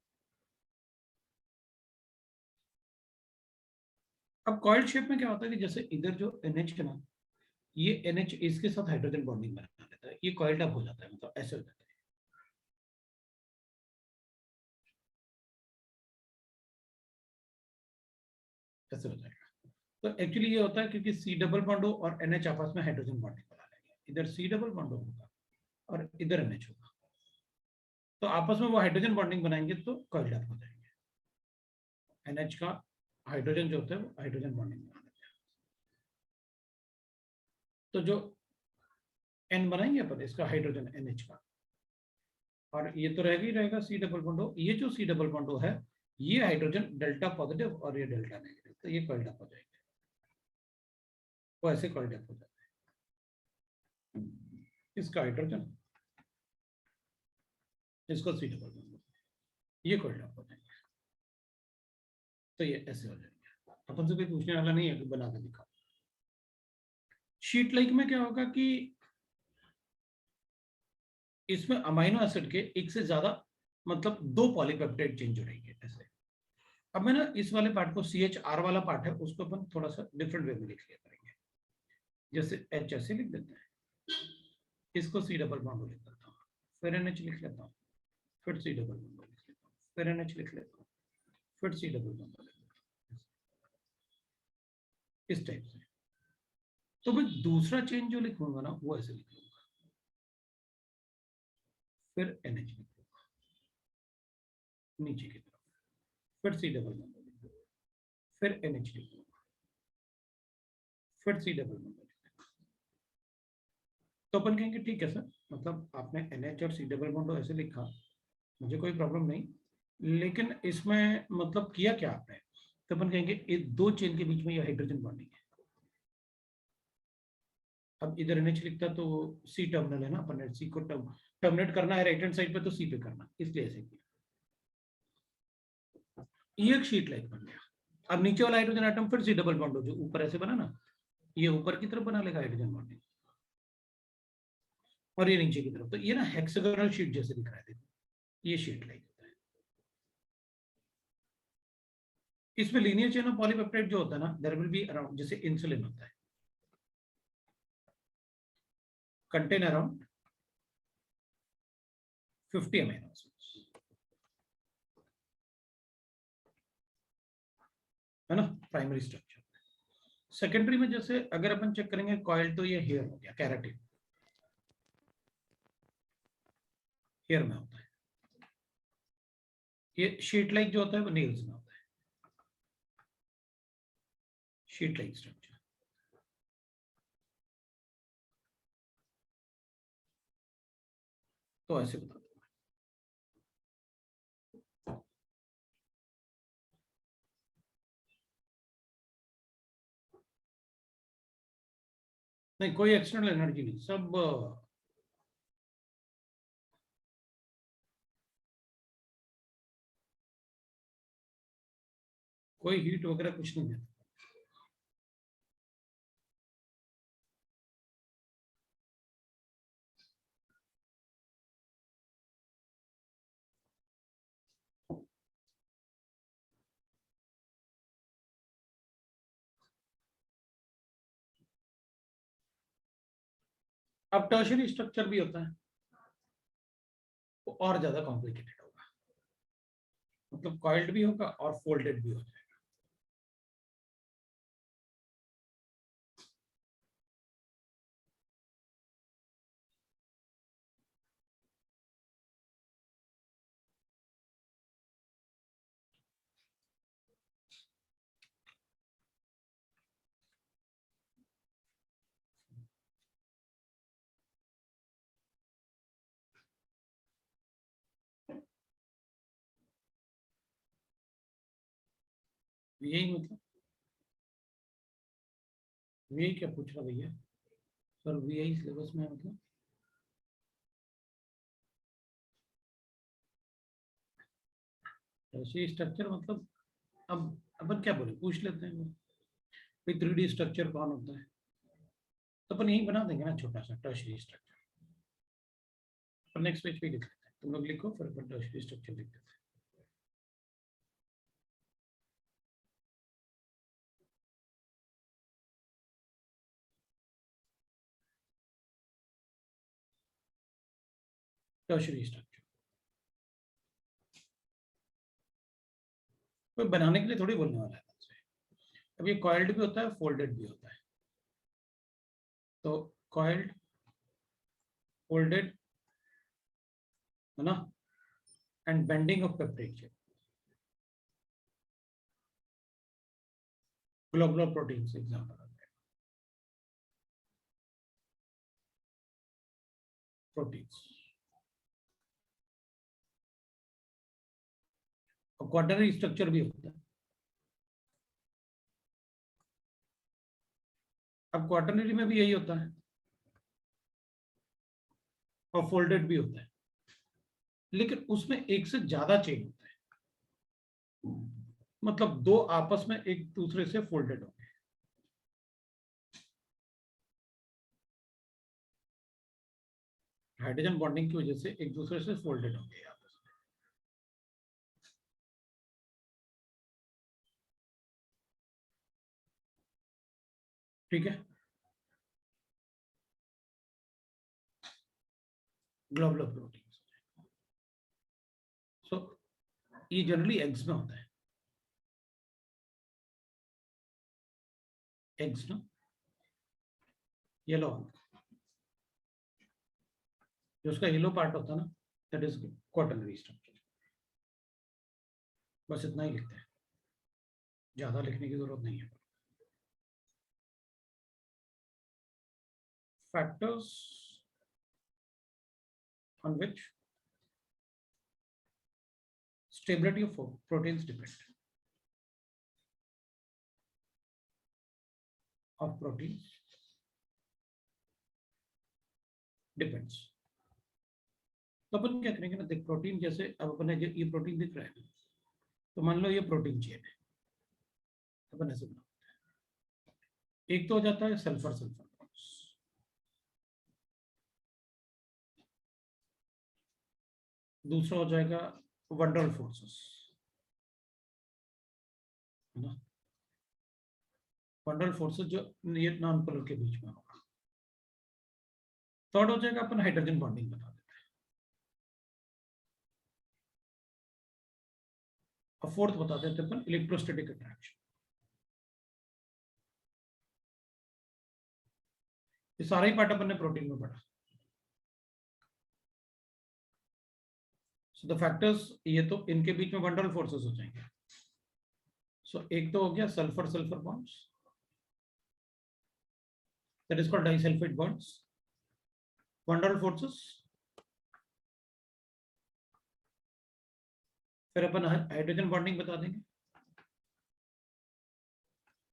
Speaker 1: अब कॉइल शेप में क्या होता है कि जैसे इधर जो NH है ना, ये NH इसके साथ हाइड्रोजन बॉन्डिंग बना लेता है, ये कॉइल्ड अप हो जाता है, मतलब ऐसे हो जाता है, ऐसे हो जाएगा। तो एक्चुअली ये होता है क्योंकि C डबल बॉन्ड हो और NH आपस में हाइड्रोजन बॉन्डिंग बना लेंगे, इधर C डबल बॉन्ड होगा और इधर NH होगा, तो आपस में वो हाइड्रोजन बॉन्डिंग बनाएंगे तो कॉइल्ड अप हो जाएंगे। NH का हाइड्रोजन जो होता है वो हाइड्रोजन बॉन्डिंग बना लेते हैं। तो जो N बनाएंगे अपन इसका हाइड्रोजन NH का, और ये तो रहेगा ही रहेगा C डबल बॉन्डो, ये जो C डबल बॉन्डो है ये हाइड्रोजन डेल्टा पॉजिटिव और ये डेल्टा नेगेटिव, तो ये कॉइल्ड अप हो जाएंगे, वो ऐसे कॉइल्ड अप हो जाते हैं। इसका हाइड्रोजन, इसको C डबल बॉन्डो, ये कॉइल्ड अप हो जाएंगे, तो ये ऐसे हो जाएंगे। अपन से कोई पूछने वाला नहीं है कि बना के दिखाओ। शीट लाइक में क्या होगा कि इसमें अमाइनो एसिड के एक से ज्यादा मतलब दो पॉलीपेप्टाइड चेंज हो रही है ऐसे। अब मैं ना इस वाले पार्ट को CHR वाला पार्ट है उसको अपन थोड़ा सा डिफरेंट वे में लिख लिया करेंगे, जैसे H ऐसे लिख देते हैं, इसको C डबल बॉन्ड लिख देता हूँ, फिर NH लिख लेता हूँ, फिर C डबल बॉन्ड लिख लेता हूँ, फिर NH लिख लेता हूँ, फिर C डबल बॉन्ड लिख लेता हूँ, इस टाइप से। तो मैं दूसरा चेंज जो लिखूंगा ना वो ऐसे लिख लूंगा, फिर NH लिख लूंगा नीचे की तरफ, फिर C डबल बॉन्ड लिख लूंगा, फिर NH लिख लूंगा, फिर C डबल बॉन्ड लिख लूंगा। तो अपन कहेंगे ठीक है सर, मतलब आपने NH और C डबल बॉन्ड ऐसे लिखा, मुझे कोई प्रॉब्लम नहीं, लेकिन इसमें मतलब किया क्या आपने। तो अपन कहेंगे इस दो चेन के बीच में ये हाइड्रोजन बॉन्डिंग है। अब इधर NH लिखता तो C टर्मिनल है ना, अपन ने C को टर्मिनेट करना है राइट हैंड साइड पे तो C पे करना, इसलिए ऐसे किया। ये एक शीट लाइक बन गया। अब नीचे वाला हाइड्रोजन एटम फिर C डबल बॉन्ड जो ऊपर ऐसे बना ना, ये ऊपर की तरफ बना लेगा हाइड्रोजन बॉन्डिंग, और ये नीचे की तरफ, तो ये ना हेक्सागोनल शीट जैसे दिख रहा है, देखो ये शीट लाइक होता है। इसमें लीनियर चेन ऑफ पॉलीपेप्टाइड जो होता है ना, देयर विल बी अराउंड, जैसे इंसुलिन होता है, कंटेन अराउंड 50 अमीनो एसिड्स, है ना, प्राइमरी स्ट्रक्चर। सेकेंडरी में जैसे अगर अपन चेक करेंगे कॉइल, तो ये हेयर हो गया, कैराटिन हेयर में होता है, ये शीट लाइक जो होता है वो नेल्स में होता है, शीट लाइक स्ट्रक्चर। तो ऐसे बता दो, नहीं कोई एक्सटर्नल एनर्जी नहीं, सब कोई हीट वगैरह कुछ नहीं है। अब टर्शियरी स्ट्रक्चर भी होता है, वो और ज्यादा कॉम्प्लिकेटेड होगा, मतलब कॉइल्ड भी होगा और फोल्डेड भी हो जाएगा। यही मतलब वीआई क्या पूछ रहा भैया सर? वीआई सिलेबस में मतलब ऐसे स्ट्रक्चर मतलब अब अपन क्या बोले, पूछ लेते हैं भाई 3D स्ट्रक्चर कौन होता है, तो अपन यही बना देंगे ना छोटा सा टर्शियरी स्ट्रक्चर। अपन नेक्स्ट पेज पे लिख लेते हैं, तुम लोग लिखो फिर अपन टर्शियरी स्ट्रक्चर लिख देते हैं। टर्शियरी स्ट्रक्चर कोई बनाने के लिए थोड़ी बोलने वाला है तुमसे। अब ये कॉइल्ड भी होता है, फोल्डेड भी होता है। तो कॉइल्ड, फोल्डेड, है ना, and bending of peptide chain, globular proteins example proteins. और क्वाटरनरी स्ट्रक्चर भी होता है। अब क्वाटरनरी में भी यही होता है और फोल्डेड भी होता है, लेकिन उसमें एक से ज्यादा चेन होता है, मतलब दो आपस में एक दूसरे से फोल्डेड होंगे। हाइड्रोजन बॉन्डिंग की वजह से एक दूसरे से फोल्डेड होंगे आपस में। ठीक है, ग्लोबुलर प्रोटीन्स। सो ये जनरली एग्स में होता है। एग्स ना, येलो, जो उसका येलो पार्ट होता है ना, दैट इज क्वाटरनरी स्ट्रक्चर। बस इतना ही लिखते हैं, ज्यादा लिखने की जरूरत नहीं है। Factors on which stability of proteins depend, of proteins depends। तो अपन क्या करेंगे ना, देख प्रोटीन जैसे अब अपन ये प्रोटीन दिख रहा है ना, तो मान लो ये प्रोटीन चेन है, अपन ऐसे बनाते हैं। एक तो हो जाता है सल्फर सल्फर बॉन्ड्स, दूसरा हो जाएगा वंडरल फोर्सेस, है ना, वंडरल फोर्सेस जो ये नॉन पोलर के बीच में होगा। थर्ड हो जाएगा अपन हाइड्रोजन बॉन्डिंग बता देते हैं, और फोर्थ बता देते हैं अपन इलेक्ट्रोस्टैटिक अट्रैक्शन। ये सारा ही पार्ट अपन ने प्रोटीन में पढ़ा। सो द फैक्टर्स, ये तो इनके बीच में वंडरल फोर्सेस हो जाएंगे। सो एक तो हो गया sulphur sulphur bonds, that is called disulphide bonds. वंडरल forces, फिर अपन हाइड्रोजन बॉन्डिंग बता देंगे,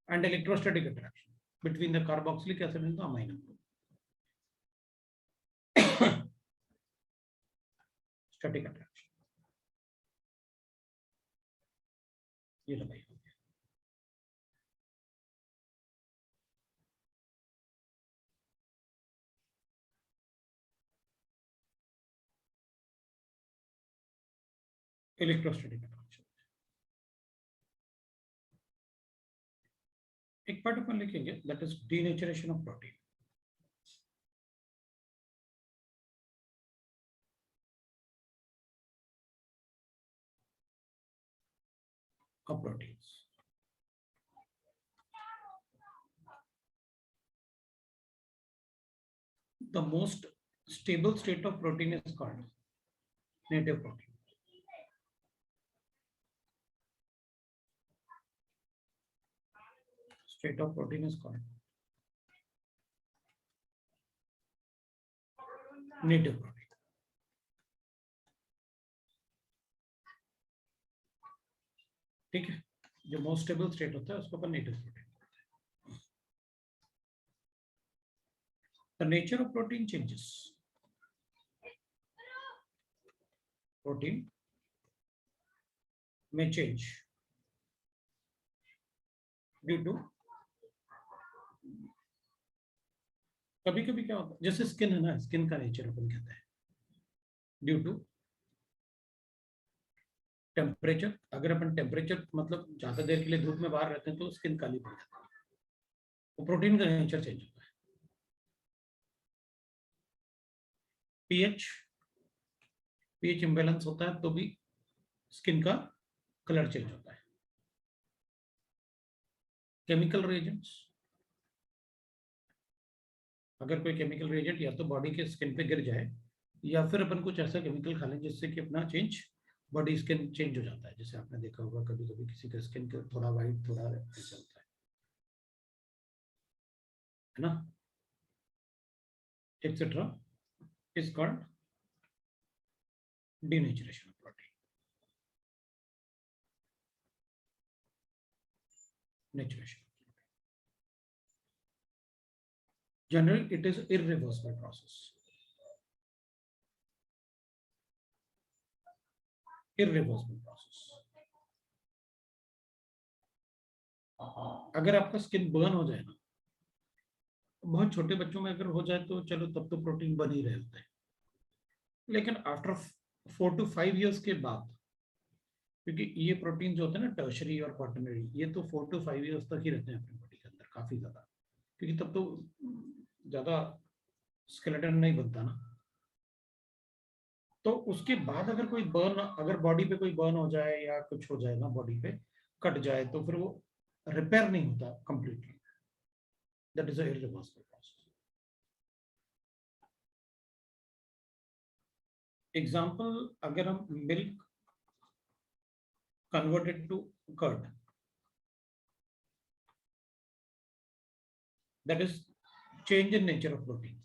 Speaker 1: and electrostatic attraction between the carboxylic acid and the amino group, static attraction. ये लगाई हो गया। Electrostatic attraction. एक पार्ट अपन लिखेंगे, that is denaturation of protein. of proteins. The most stable state of protein is called native protein. State of protein is called native protein. ठीक है, जो मोस्ट स्टेबल स्टेट होता है उसको अपन native protein. The nature of protein changes. Protein may change due to, कभी कभी क्या होता है, जैसे स्किन है ना, स्किन का नेचर अपन कहते हैं, ड्यू टू टेम्परेचर। अगर अपन टेम्परेचर मतलब ज्यादा देर के लिए धूप में बाहर रहते हैं तो स्किन काली पड़ जाती है, वो प्रोटीन का नेचर चेंज होता है। पीएच इम्बैलेंस होता है तो भी स्किन का कलर चेंज होता है। केमिकल रिएजेंट्स, अगर कोई केमिकल रिएजेंट या तो बॉडी के स्किन पे गिर जाए या फिर अपन कुछ ऐसा केमिकल खा लें जिससे कि अपना चेंज, बॉडी स्किन चेंज हो जाता है। जैसे आपने देखा होगा कभी कभी किसी का स्किन थोड़ा वाइट थोड़ा ऐसा होता है ना, etcetera, is called denaturation of protein. Naturation, generally it is irreversible process. Irreversible process. अगर आपका स्किन बर्न हो जाए ना, बहुत छोटे बच्चों में अगर हो जाए तो चलो तब तो प्रोटीन बन ही रहे होते हैं, लेकिन आफ्टर 4 to 5 years के बाद, क्योंकि ये प्रोटीन जो होते हैं ना टर्शरी और क्वाटरनरी, ये तो 4 to 5 years तक ही रहते हैं अपनी बॉडी के अंदर काफी ज्यादा, क्योंकि तब तो ज्यादा स्केलेटन नहीं बनता ना। तो उसके बाद अगर कोई बर्न, अगर बॉडी पे कोई बर्न हो जाए या कुछ हो जाए ना, बॉडी पे कट जाए, तो फिर वो रिपेयर नहीं होता completely. That is a irreversible process. Example, अगर हम milk converted to curd, that is change in nature of protein.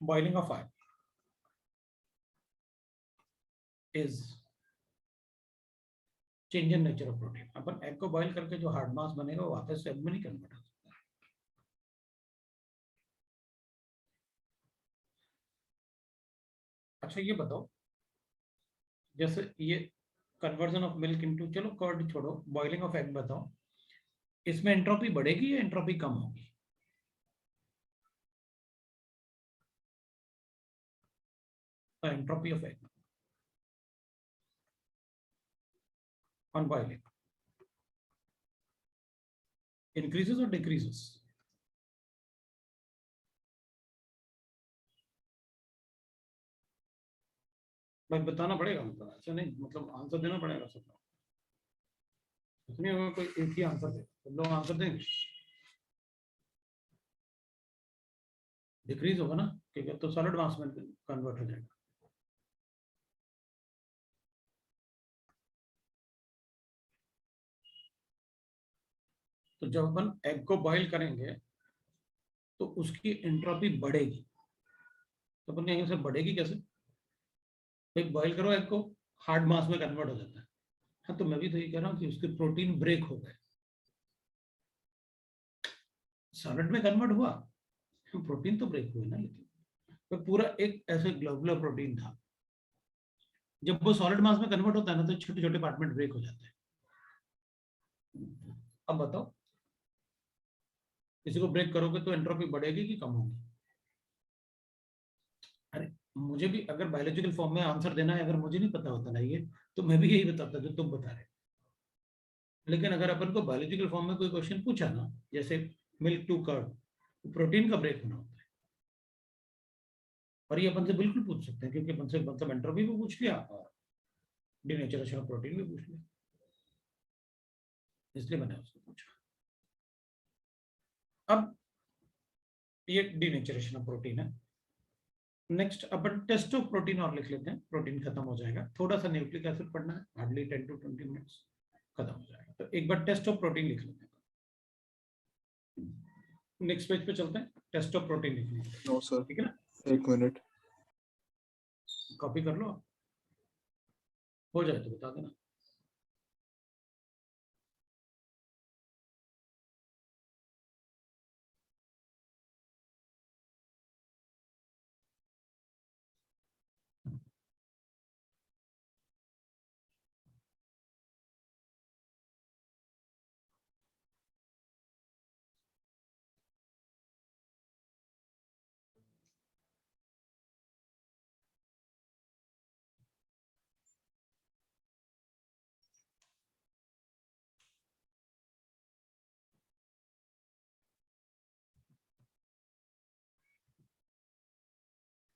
Speaker 1: Boiling of egg is change in nature of protein. अपन एग को बॉइल करके जो हार्ड मास बनेगा वो वापस से एग में नहीं कन्वर्ट हो सकता। अच्छा ये बताओ, जैसे ये कन्वर्जन ऑफ मिल्क इनटू, चलो कर्ड छोड़ो, बॉइलिंग ऑफ एग बताओ, इसमें एंट्रोपी बढ़ेगी या एंट्रोपी कम होगी? Entropy of egg on boiling increases or decreases? भाई बताना पड़ेगा, मतलब ऐसा नहीं, मतलब आंसर देना पड़ेगा सबको। इतनी होगा कोई एक ही आंसर दे, सब लोग आंसर देंगे। डिक्रीज होगा ना, क्योंकि तो सॉलिड मास में कन्वर्ट हो जाएगा। तो जब अपन एग को बॉईल करेंगे तो उसकी एंट्रोपी बढ़ेगी, तो अपन कहेंगे सर बढ़ेगी कैसे? भाई बॉईल करो एग को, हार्ड मास में कन्वर्ट हो जाता है। हाँ, तो मैं भी तो ये कह रहा हूँ कि उसके प्रोटीन ब्रेक हो गए, सॉलिड में कन्वर्ट हुआ, प्रोटीन तो ब्रेक हुए ना, लेकिन तो पूरा एक ऐसे ग्लोबुलर प्रोटीन था, जब वो सॉलिड मास में कन्वर्ट होता है ना तो छोटे छोटे पार्ट में ब्रेक हो जाते हैं। अब बताओ, किसी को ब्रेक करोगे तो एंट्रोपी बढ़ेगी कि कम होगी? अरे मुझे भी अगर बायोलॉजिकल फॉर्म में आंसर देना है, अगर मुझे नहीं पता होता ना ये, तो मैं भी यही बताता जो तुम बता रहे। लेकिन अगर अपन को बायोलॉजिकल फॉर्म में कोई क्वेश्चन पूछा ना, जैसे मिल्क टू कर्ड, प्रोटीन का ब्रेक होना होता है, और ये अपन से बिल्कुल पूछ सकते हैं, क्योंकि अपन से मतलब एंट्रोपी भी पूछ लिया और डीनेचुरेशन ऑफ प्रोटीन भी पूछ लिया, इसलिए मैंने उसको पूछा। अब ये डीनेचुरेशन ऑफ प्रोटीन है। नेक्स्ट अपन टेस्ट ऑफ प्रोटीन और लिख लेते हैं, प्रोटीन खत्म हो जाएगा। थोड़ा सा न्यूक्लिक एसिड पढ़ना है, हार्डली 10 to 20 मिनट्स, खत्म हो जाएगा। तो एक बार टेस्ट ऑफ प्रोटीन लिख लेते हैं। नेक्स्ट पेज पे चलते हैं, टेस्ट ऑफ प्रोटीन लिख लेते हैं।
Speaker 2: नो सर,
Speaker 1: ठीक है ना,
Speaker 2: एक मिनट
Speaker 1: कॉपी कर लो। हो जाए तो बता देना।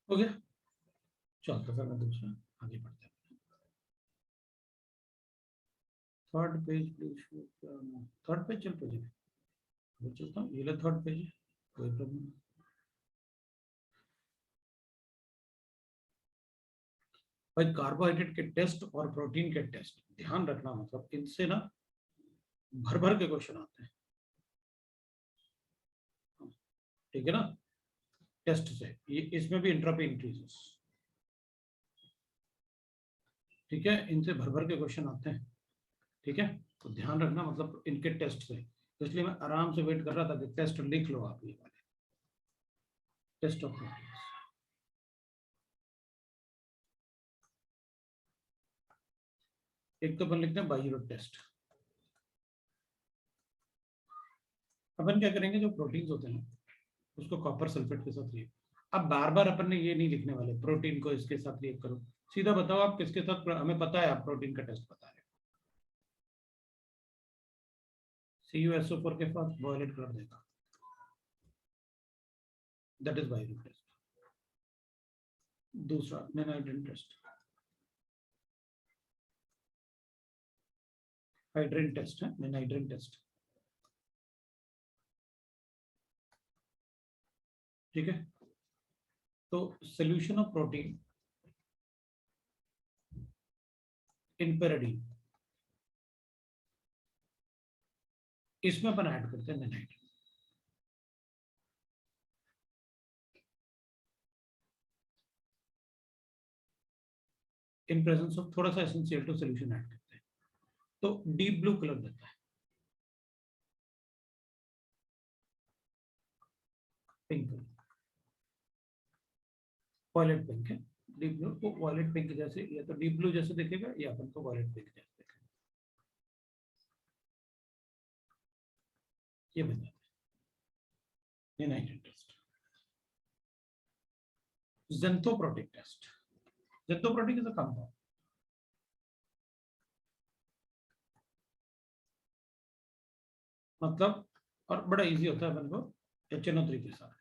Speaker 1: हो गया, चल तो फिर मैं दूसरा आगे बढ़ते हैं। Third page please, third page चल पेज वो चलता हूँ, ये थर्ड पेज है, कोई प्रॉब्लम नहीं। भाई कार्बोहाइड्रेट के टेस्ट और प्रोटीन के टेस्ट ध्यान रखना, मतलब इनसे ना भर भर के क्वेश्चन आते हैं, ठीक है ना। टेस्ट से ये इसमें भी इंट्रोपी इंक्रीजेस, ठीक है, इनसे भर भर के क्वेश्चन आते हैं, ठीक है। तो ध्यान रखना मतलब इनके टेस्ट से, तो इसलिए मैं आराम से वेट कर रहा था कि टेस्ट लिख लो आप, ये वाले टेस्ट ऑफ प्रोटीन। एक तो अपन लिखते हैं बाइरो टेस्ट। अपन क्या करेंगे, जो प्रोटीन्स होते हैं उसको कॉपर सल्फेट के साथ रिएक्ट। अब बार बार अपन ने ये नहीं लिखने वाले प्रोटीन को इसके साथ रिएक्ट करो, सीधा बताओ आप किसके साथ, हमें पता है आप प्रोटीन का टेस्ट बता रहे हो, CuSO4 के साथ वायलेट कर देगा, दैट इज बाइरो टेस्ट। दूसरा नाइट्रोजन टेस्ट, हाइड्रोजन टेस्ट है, नाइट्रोजन टेस्ट, ठीक है। तो solution of protein in pyridine, इसमें अपन ऐड करते हैं नाइट्रोजन, इन प्रेजेंस ऑफ थोड़ा सा एसेंशियल सोल्यूशन ऐड करते हैं, तो डीप ब्लू कलर देता है, पिंक कलर, वॉयलेट पिंक है। डीप ब्लू को वॉयलेट पिंक जैसे, या तो डीप ब्लू जैसे दिखेगा या अपन को वॉयलेट पिंक जैसे दिखेगा, ये बता दें। Nitrogen test, xanthoproteic test, xanthoproteic is a compound, मतलब और बड़ा इजी होता है अपन को HNO3 के साथ,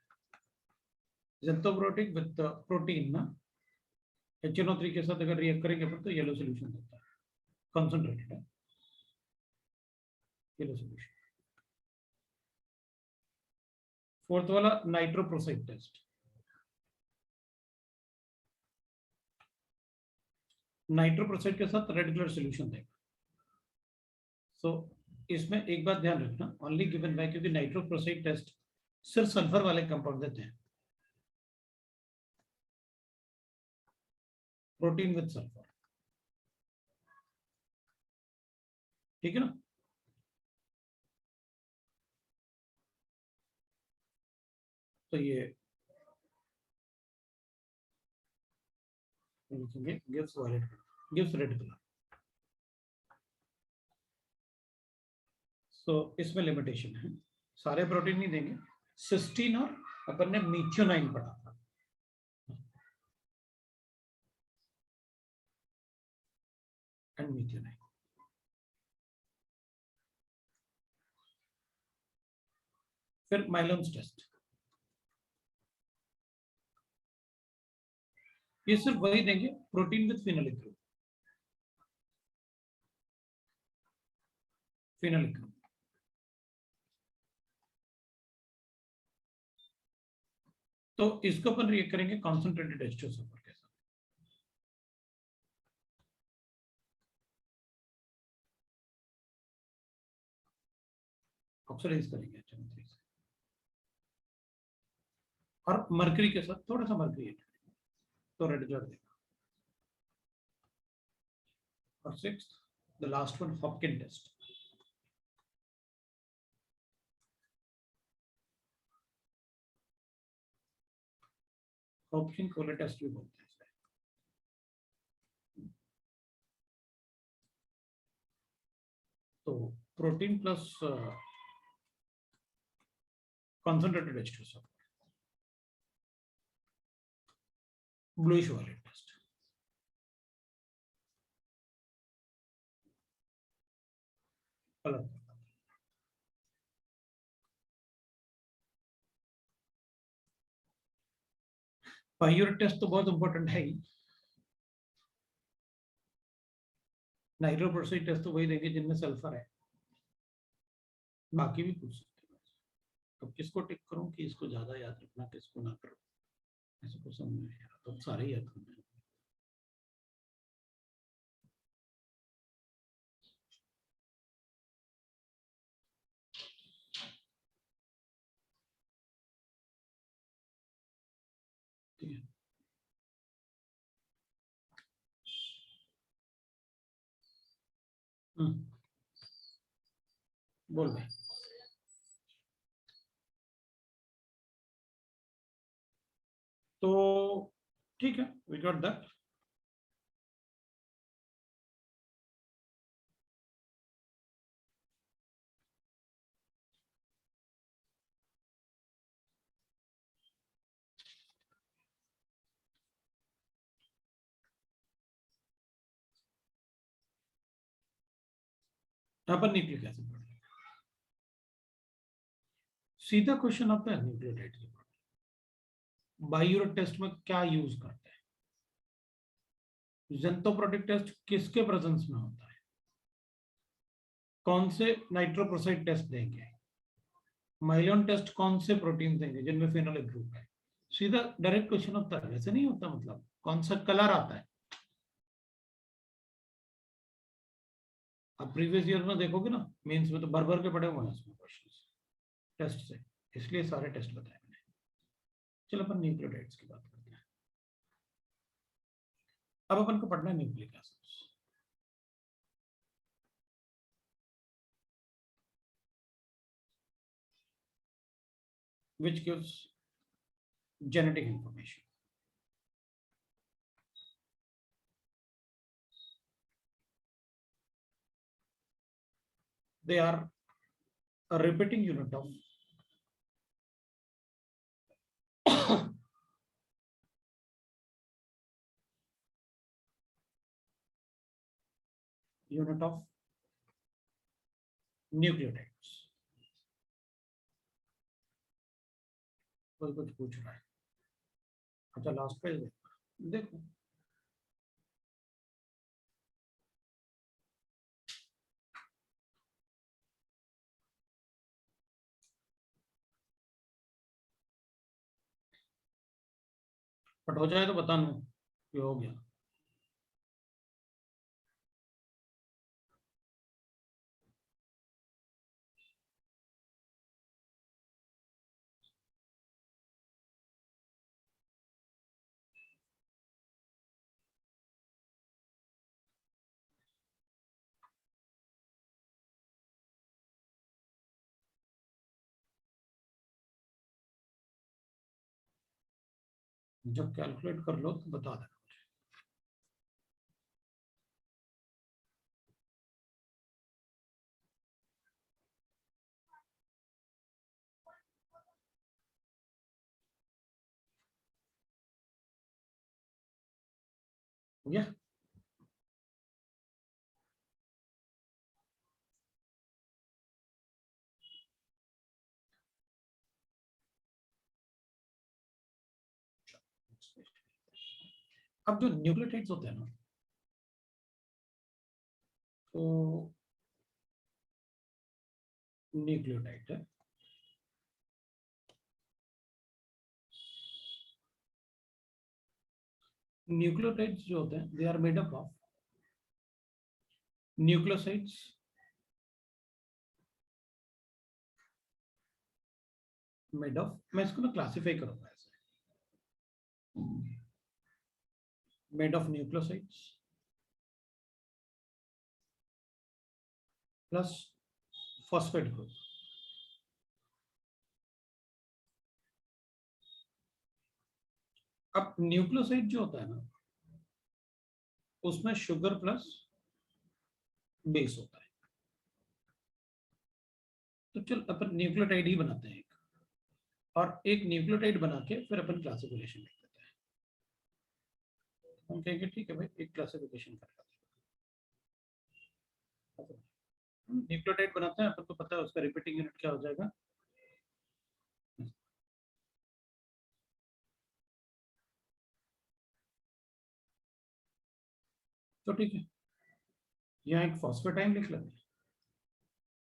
Speaker 1: ज़ेंथोप्रोटिक विद प्रोटीन ना HNO3 के साथ अगर रिएक्ट करेंगे तो येलो सोल्यूशन होता है, कंसंट्रेटेड है येलो सोल्यूशन। फोर्थ वाला नाइट्रोप्रोसाइड टेस्ट, नाइट्रोप्रोसाइड के साथ रेड कलर सोल्यूशन देगा। सो इसमें एक बात ध्यान रखना, ओनली गिवन बाय, क्योंकि नाइट्रोप्रोसाइड टेस्ट सिर्फ सल्फर वाले कंपाउंड देते हैं, प्रोटीन विद सल्फर, ठीक है ना। तो ये लिखेंगे gives violet, gives red colour. So इसमें लिमिटेशन है, सारे प्रोटीन नहीं देंगे, सिस्टीन और अपन ने मीथियोनाइन पढ़ा था, एंड मीथियोनाइन। फिर माइलोन्स टेस्ट, ये सिर्फ वही देंगे protein with phenolic group, phenolic group. तो इसको अपन रिएक्ट करेंगे कॉन्सेंट्रेटेड एस्ट्रोसल्फर के साथ, ऑक्सीडाइज करेंगे HNO3 से, और मर्करी के साथ थोड़ा सा मर्करी ऐड करेंगे तो रेड कलर देगा। और sixth the last one Hopkin test. Hopkin Cole test भी बोलते हैं इसे। तो protein plus concentrated H2SO, bluish violet test. अलग पायरेट टेस्ट तो बहुत इंपॉर्टेंट है ही। नाइट्रोपरसाइड टेस्ट तो वही देंगे जिनमें सल्फर है, बाकी भी पूछ सकते हैं। अब किसको टिक करूं कि इसको ज्यादा याद रखना, किसको ना करो, ऐसे कुछ समझ में नहीं आ रहा। तो सारे याद करना है। ठीक है, बोल भाई। तो ठीक है, वी गॉट दैट। यहाँ पर न्यूक्लिक एसिड पढ़ लेंगे। सीधा क्वेश्चन आता है न्यूक्लियोटाइड के ऊपर। बायोरेट टेस्ट में क्या यूज करते हैं? ज़ेंथोप्रोटिक टेस्ट किसके प्रेजेंस में होता है? कौन से नाइट्रोप्रोसाइड टेस्ट देंगे? माइलिन टेस्ट कौन से प्रोटीन देंगे जिनमें फेनोलिक ग्रुप है? सीधा डायरेक्ट क्वेश्चन होता है, वैसे नहीं होता। मतलब कौन सा कलर आता है? अब प्रीवियस ईयर में देखोगे ना, मेंस में तो भर भर के पड़े हुए हैं इसमें क्वेश्चंस टेस्ट से, इसलिए सारे टेस्ट बताए मैंने। चलो अपन न्यूक्लियोटाइड्स की बात करते हैं। अब अपन को पढ़ना है nucleic acids. which gives genetic information. They are a repeating unit of nucleotides. कोई कुछ पूछ रहा है? अच्छा लास्ट पेज देखो। बट हो जाए तो बताना कि हो गया। जब कैलकुलेट कर लो तो बता देना। हो गया? अब जो न्यूक्लियोटाइड्स होते हैं ना, तो न्यूक्लियोटाइड है, न्यूक्लियोटाइड्स जो होते हैं they are made up of nucleosides made of, मैं इसको ना क्लासिफाई करूंगा ऐसे, made of nucleosides plus phosphate group. अब न्यूक्लियोसाइड जो होता है ना, उसमें शुगर प्लस बेस होता है। तो चल अपन न्यूक्लियोटाइड ही बनाते हैं एक, और एक न्यूक्लियोटाइड बना के फिर अपन क्लासिफिकेशन लिख देते हैं। हम कहेंगे ठीक है भाई, एक क्लासिफिकेशन कर लेते हैं। न्यूक्लियोटाइड बनाते हैं, अपन को पता है उसका रिपीटिंग यूनिट क्या हो जाएगा। तो ठीक है, यहाँ एक फॉस्फेटाइम लिख लेते हैं,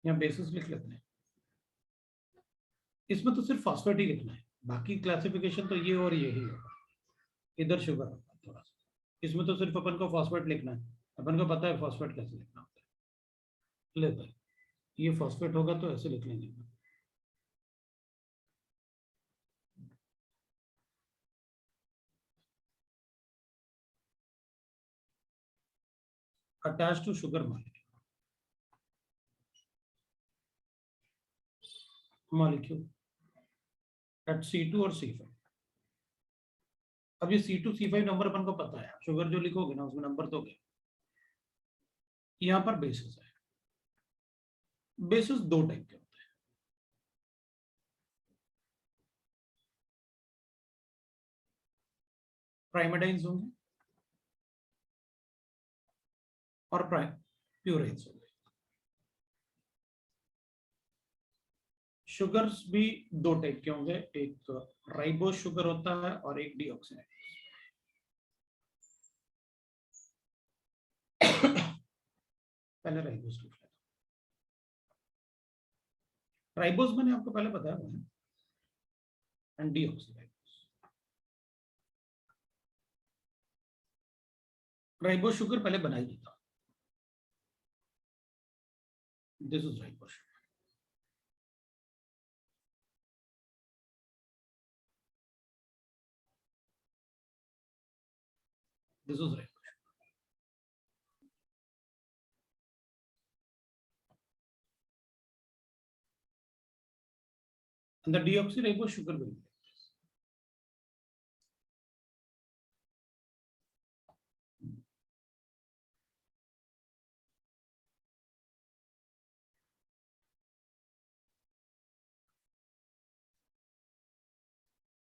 Speaker 1: यहाँ बेसिस लिख लेते हैं। इसमें तो सिर्फ फॉस्फेट ही लिखना है, बाकी क्लासिफिकेशन तो ये और ये ही होगा। इधर शुगर होगा थोड़ा सा, इसमें तो सिर्फ अपन को फॉस्फेट लिखना है। अपन को पता है फॉस्फेट कैसे लिखना होता है। ले भाई, ये फॉस्फेट होगा तो ऐसे लिख लेंगे। Attach to sugar molecule at C2 और C5। अब ये C2 C5 नंबर अपन को पता है, शुगर जो लिखोगे ना उसमें नंबर तो क्या, यहाँ पर बेसिस है। बेसिस दो टाइप के होते हैं, प्राइमडाइन्स होंगे और प्यूराइन्स होंगे। शुगर्स भी दो टाइप के होंगे, एक राइबोस शुगर होता है और एक डीऑक्सीराइबोस। पहले राइबोस लिख लेता हूं। राइबोस मैंने आपको पहले बताया हुआ है, एंड डीऑक्सीराइबोस। राइबोस शुगर पहले बनाई देता, this is ribose sugar. This was right. And the deoxyribose sugar will be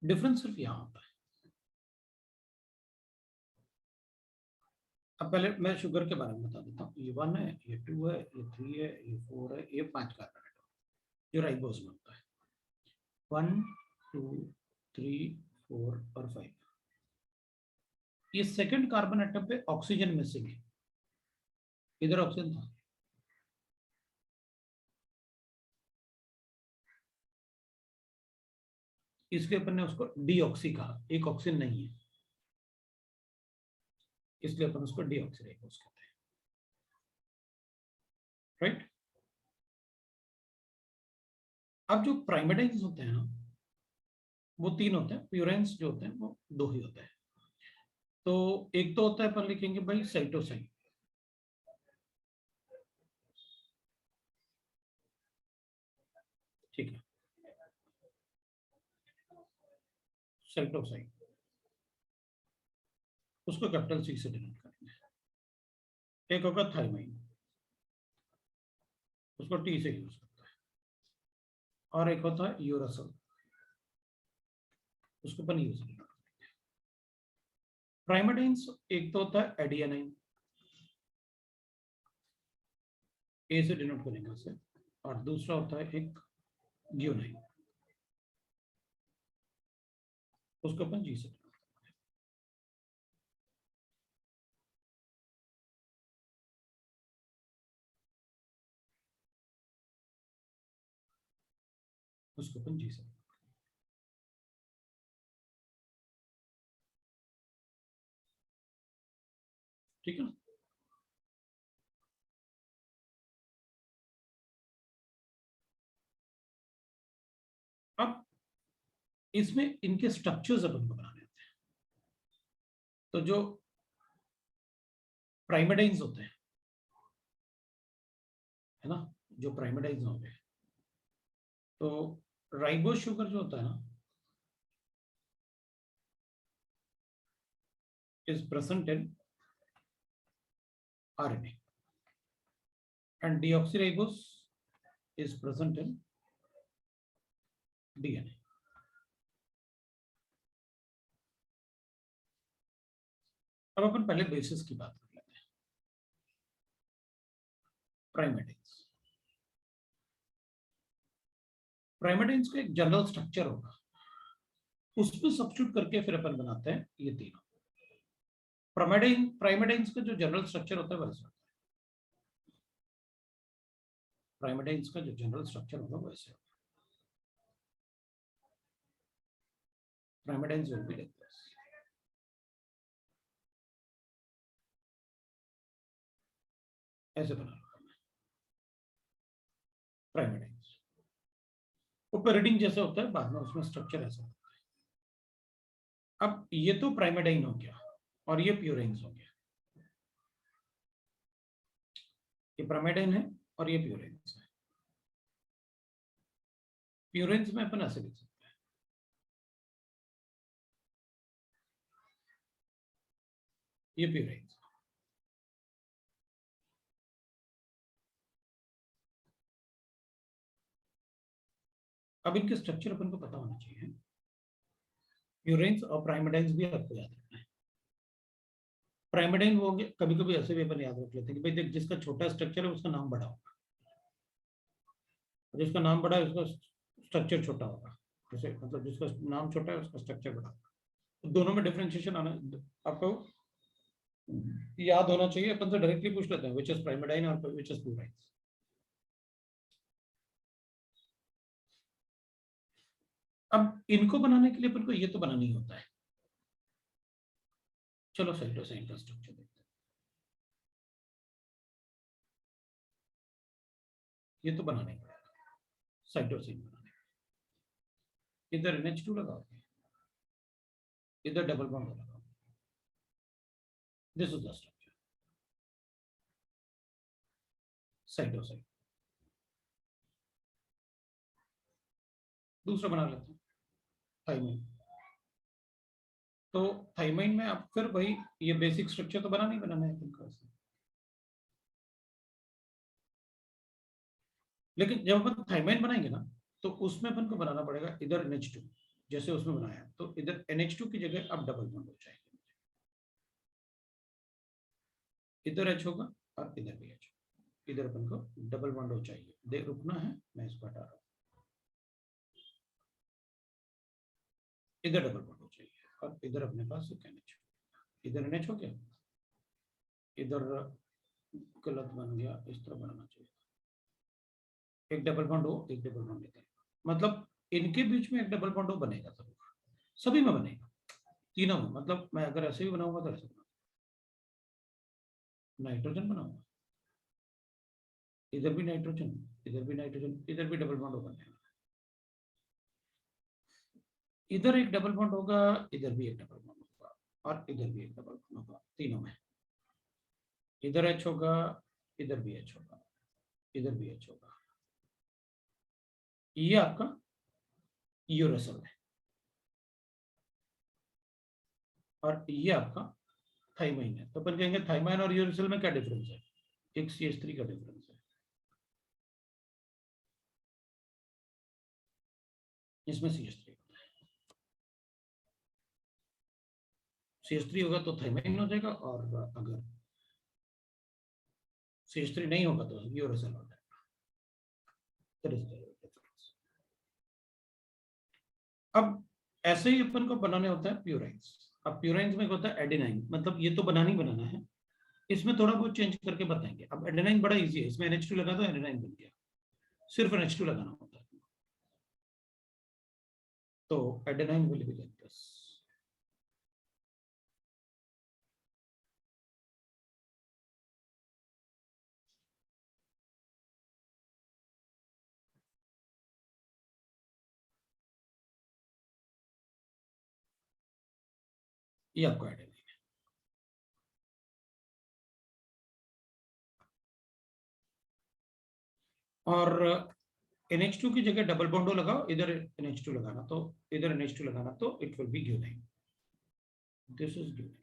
Speaker 1: difference सिर्फ यहाँ होता है। अब पहले मैं शुगर के बारे में बता देता हूँ। ये 1 है, ये 2 है, ये 3 है, ये 4 है, ये 5 कार्बन एटम जो राइबोस में होता है। 1 2 3 4 और 5। ये सेकंड कार्बन एटम पे ऑक्सीजन मिसिंग है, इधर ऑक्सीजन था, इसलिए अपन ने उसको डीऑक्सी कहा, एक ऑक्सीजन नहीं है, इसलिए अपन उसको डीऑक्सीराइबोस कहते हैं। राइट। अब जो प्राइमडाइन्स होते हैं ना, वो 3 होते हैं। प्यूराइन्स जो होते हैं वो 2 ही होते हैं। तो एक तो होता है, अपन लिखेंगे भाई साइटोसाइन। ठीक है, साइटोसाइन, उसको कैपिटल C से डिनोट करेंगे। एक होगा थाइमाइन, उसको T से यूज करता है। और एक होता है यूरासिल, उसको अपन यूज करते हैं। प्राइमडाइन्स एक तो होता है एडियानाइन, ए से डिनोट करेंगे उसे, और दूसरा होता है एक ग्यूनाइन, उसको अपन G से डिनोट करते हैं। उसको अपन G से, ठीक है ना। अब इसमें इनके स्ट्रक्चर्स अपन को बनाने होते हैं। तो जो प्राइमडाइन्स होते हैं, है ना, जो प्राइमेटाइज हो गए। तो राइबोस शुगर जो होता है ना is present in RNA and deoxyribose is present in DNA. अब अपन पहले बेसिस की बात कर लेते हैं। प्राइमेटाइन्स, प्राइमेटाइन्स का एक जनरल स्ट्रक्चर होगा, उसमें सब्स्टिट्यूट करके फिर अपन बनाते हैं ये तीनों। प्राइमेटाइन्स का जो जनरल स्ट्रक्चर होता है वैसे होता है, प्राइमेटाइन्स का जो जनरल स्ट्रक्चर होगा वैसे होगा। प्राइमेटाइन्स विल बी लाइक दिस। ऐसे बना रखा है प्राइमेटाइन्स। वो पेरिडीन जैसे होता है, बाद में उसमें स्ट्रक्चर ऐसा होता है। अब ये तो प्राइमेटाइन हो गया और ये प्यूराइन्स हो गया। ये प्राइमेटाइन है और ये प्यूराइन्स है। प्यूराइन्स में अपन ऐसे लिख सकते हैं, ये प्यूराइन्स। अब इनके स्ट्रक्चर अपन को पता होना चाहिए। प्यूराइन्स और प्राइमेटाइन्स भी आपको याद रखना है। प्राइमेटाइन वो कभी कभी ऐसे भी अपन याद रख लेते हैं कि भाई देख, जिसका छोटा स्ट्रक्चर है उसका नाम बड़ा होगा, जिसका नाम बड़ा है उसका स्ट्रक्चर छोटा होगा। जैसे मतलब जिसका नाम छोटा है उसका स्ट्रक्चर बड़ा होगा। तो दोनों में डिफरेंशिएशन आना आपको याद होना चाहिए। अपन से डायरेक्टली पूछ लेते हैं विच इज प्राइमेटाइन और विच इज प्यूराइन्स। अब इनको बनाने के लिए अपन को ये तो बनाना ही होता है। चलो साइटोसिन का स्ट्रक्चर देखते हैं। ये तो बनाना ही पड़ेगा साइटोसिन बनाने। इधर NH2 लगाओगे, इधर डबल बॉन्ड लगाओगे। This is the structure cytosine. दूसरा बना लेते हैं थाइमिन। तो थाइमाइन में आप फिर वही ये बेसिक स्ट्रक्चर तो बना नहीं बनाना है इनका, लेकिन जब अपन थाइमाइन बनाएंगे ना तो उसमें अपन को बनाना पड़ेगा इधर NH2 जैसे उसमें बनाया, तो इधर NH2 की जगह अब डबल बॉन्ड हो जाएगा। इधर H होगा और इधर भी H। इधर अपन को डबल बॉन्ड हो चाहिए। देख रुकना है, मैं इसको हटा रहा हूँ। इधर डबल बॉन्ड हो चाहिए और इधर अपने पास एक NH। इधर NH हो गया, इधर गलत बन गया, इस तरह बनाना चाहिए। एक डबल बॉन्ड हो, एक डबल बॉन्ड इधर, मतलब इनके बीच में एक डबल बॉन्ड हो बनेगा जरूर, सभी में बनेगा, तीनों में। मतलब मैं अगर ऐसे भी बनाऊंगा तो ऐसे बनाऊंगा, नाइट्रोजन बनाऊंगा, इधर भी नाइट्रोजन, इधर भी नाइट्रोजन, इधर भी डबल बॉन्ड बनेगा। इधर एक डबल बॉन्ड होगा, इधर भी एक डबल बॉन्ड होगा और इधर भी एक डबल बॉन्ड होगा, तीनों में। इधर H होगा, इधर भी H होगा, इधर भी H होगा। ये आपका यूरेसिल है और ये आपका थाइमाइन है। तो अपन कहेंगे थाइमाइन और यूरेसिल में क्या डिफरेंस है? एक CH3 का डिफरेंस है। इसमें CH3 होता है, CH3 होगा तो थाइमाइन हो जाएगा, और अगर CH3 नहीं होगा तो यूरेसिल हो जाएगा। That is the difference. अब ऐसे ही अपन को बनाने होता है प्यूराइन्स। अब प्यूराइन्स में होता है एडेनाइन, मतलब ये तो बनाना ही बनाना है, इसमें थोड़ा बहुत चेंज करके बताएंगे। अब एडेनाइन बड़ा इजी है, इसमें NH2 लगा दो, एडेनाइन बन गया, सिर्फ NH2 लगाना होता है। तो adenine will be like this. ये आपको एडेनाइन है। और NH2 की जगह डबल बॉन्डो लगाओ, इधर NH2 लगाना, तो इधर NH2 लगाना, तो it will be guanine. This is guanine.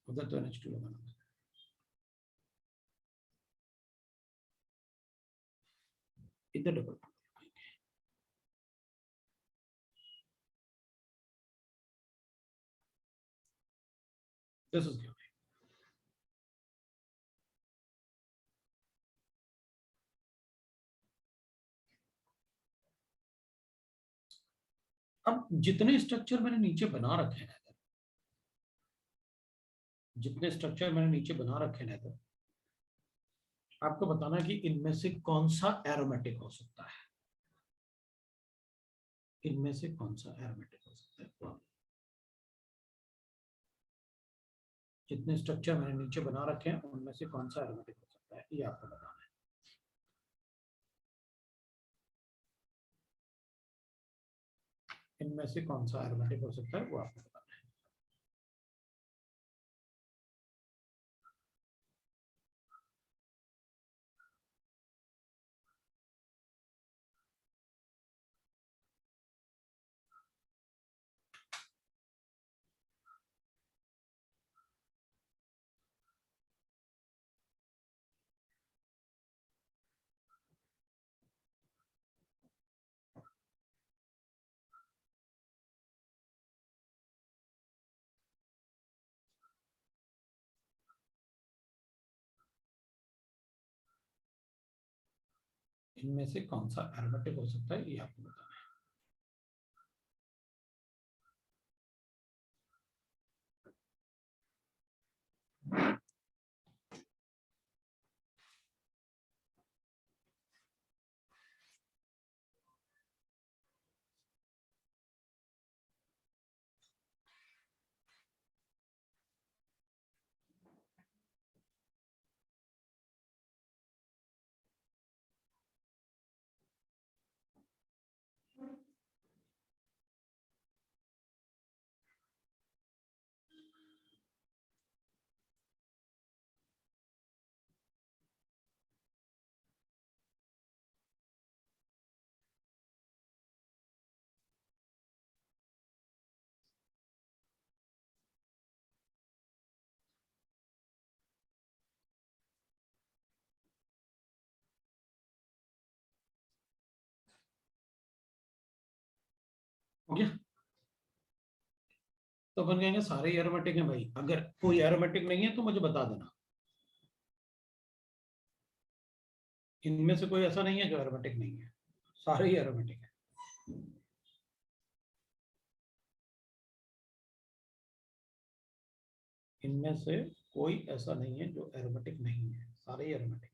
Speaker 1: उधर तो NH2 लगाना, इधर डबल. This is guanine. अब जितने स्ट्रक्चर मैंने नीचे बना रखे हैं, जितने स्ट्रक्चर मैंने नीचे बना रखे हैं, आपको बताना है कि इनमें से कौन सा एरोमेटिक हो सकता है. इनमें से कौन सा एरोमेटिक हो सकता है. जितने स्ट्रक्चर मैंने नीचे बना रखे हैं उनमें से कौन सा एरोमेटिक हो सकता है, ये आपको बताना है. इनमें से कौन सा एरोमेटिक हो सकता है वो आपको बताना है. इनमें से कौन सा एरोमेटिक हो सकता है ये आपको बताना है. हो गया. तो अपन कहेंगे सारे एरोमेटिक हैं भाई. अगर कोई एरोमेटिक नहीं है तो मुझे बता देना. इनमें से कोई ऐसा नहीं है जो एरोमेटिक नहीं है, सारे ही एरोमेटिक है. इनमें से कोई ऐसा नहीं है जो एरोमेटिक नहीं है, सारे ही aromatic.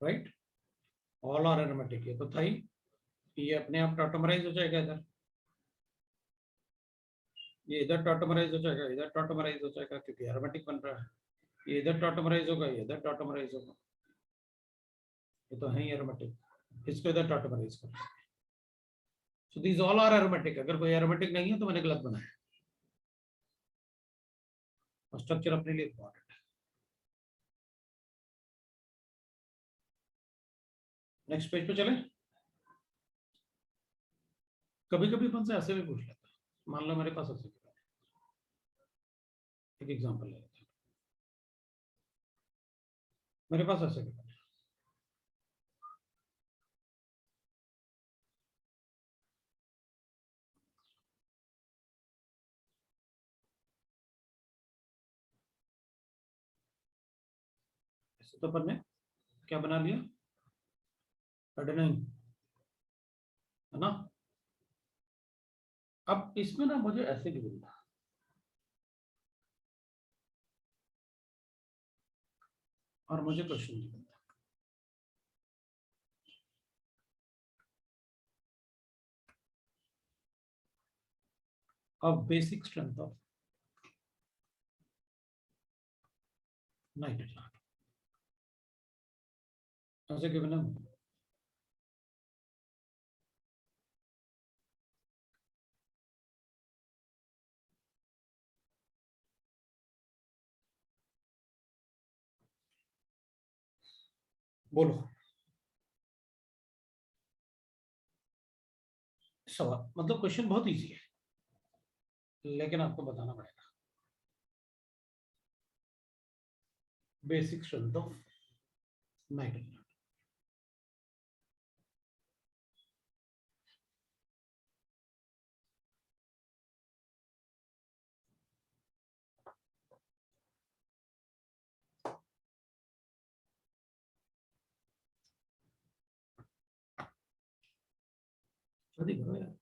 Speaker 1: Right. All are aromatic. ये तो था ही. ये अपने आप टॉटोमराइज हो जाएगा इधर, ये इधर टॉटोमराइज हो जाएगा, इधर टॉटोमराइज हो जाएगा क्योंकि एरोमेटिक बन रहा है. ये इधर टॉटोमराइज होगा, ये इधर टॉटोमराइज होगा. ये तो है ही एरोमेटिक. इसको इधर टॉटोमराइज कर. So these all are aromatic. अगर कोई एरोमेटिक नहीं है तो मैंने गलत बनाया. और स्ट्रक्चर अपने लिए इंपॉर्टेंट है. नेक्स्ट पेज पे चले. कभी कभी अपन से ऐसे भी पूछ लेता है. मान लो मेरे पास ऐसे एक एग्जांपल ले लेते हैं. मेरे पास ऐसे ऐसे तो अपन ने क्या बना लिया, एडेनाइन, है ना. अब इसमें ना मुझे ऐसे भी मिलता, और मुझे क्वेश्चन नहीं मिलता. अब बेसिक स्ट्रेंथ ऑफ नाइट्रोजन ऐसे गिवन है। बोलो सवाल, मतलब क्वेश्चन बहुत इजी है लेकिन आपको बताना पड़ेगा। Basic strength of nitrogen. जल्दी करो यार।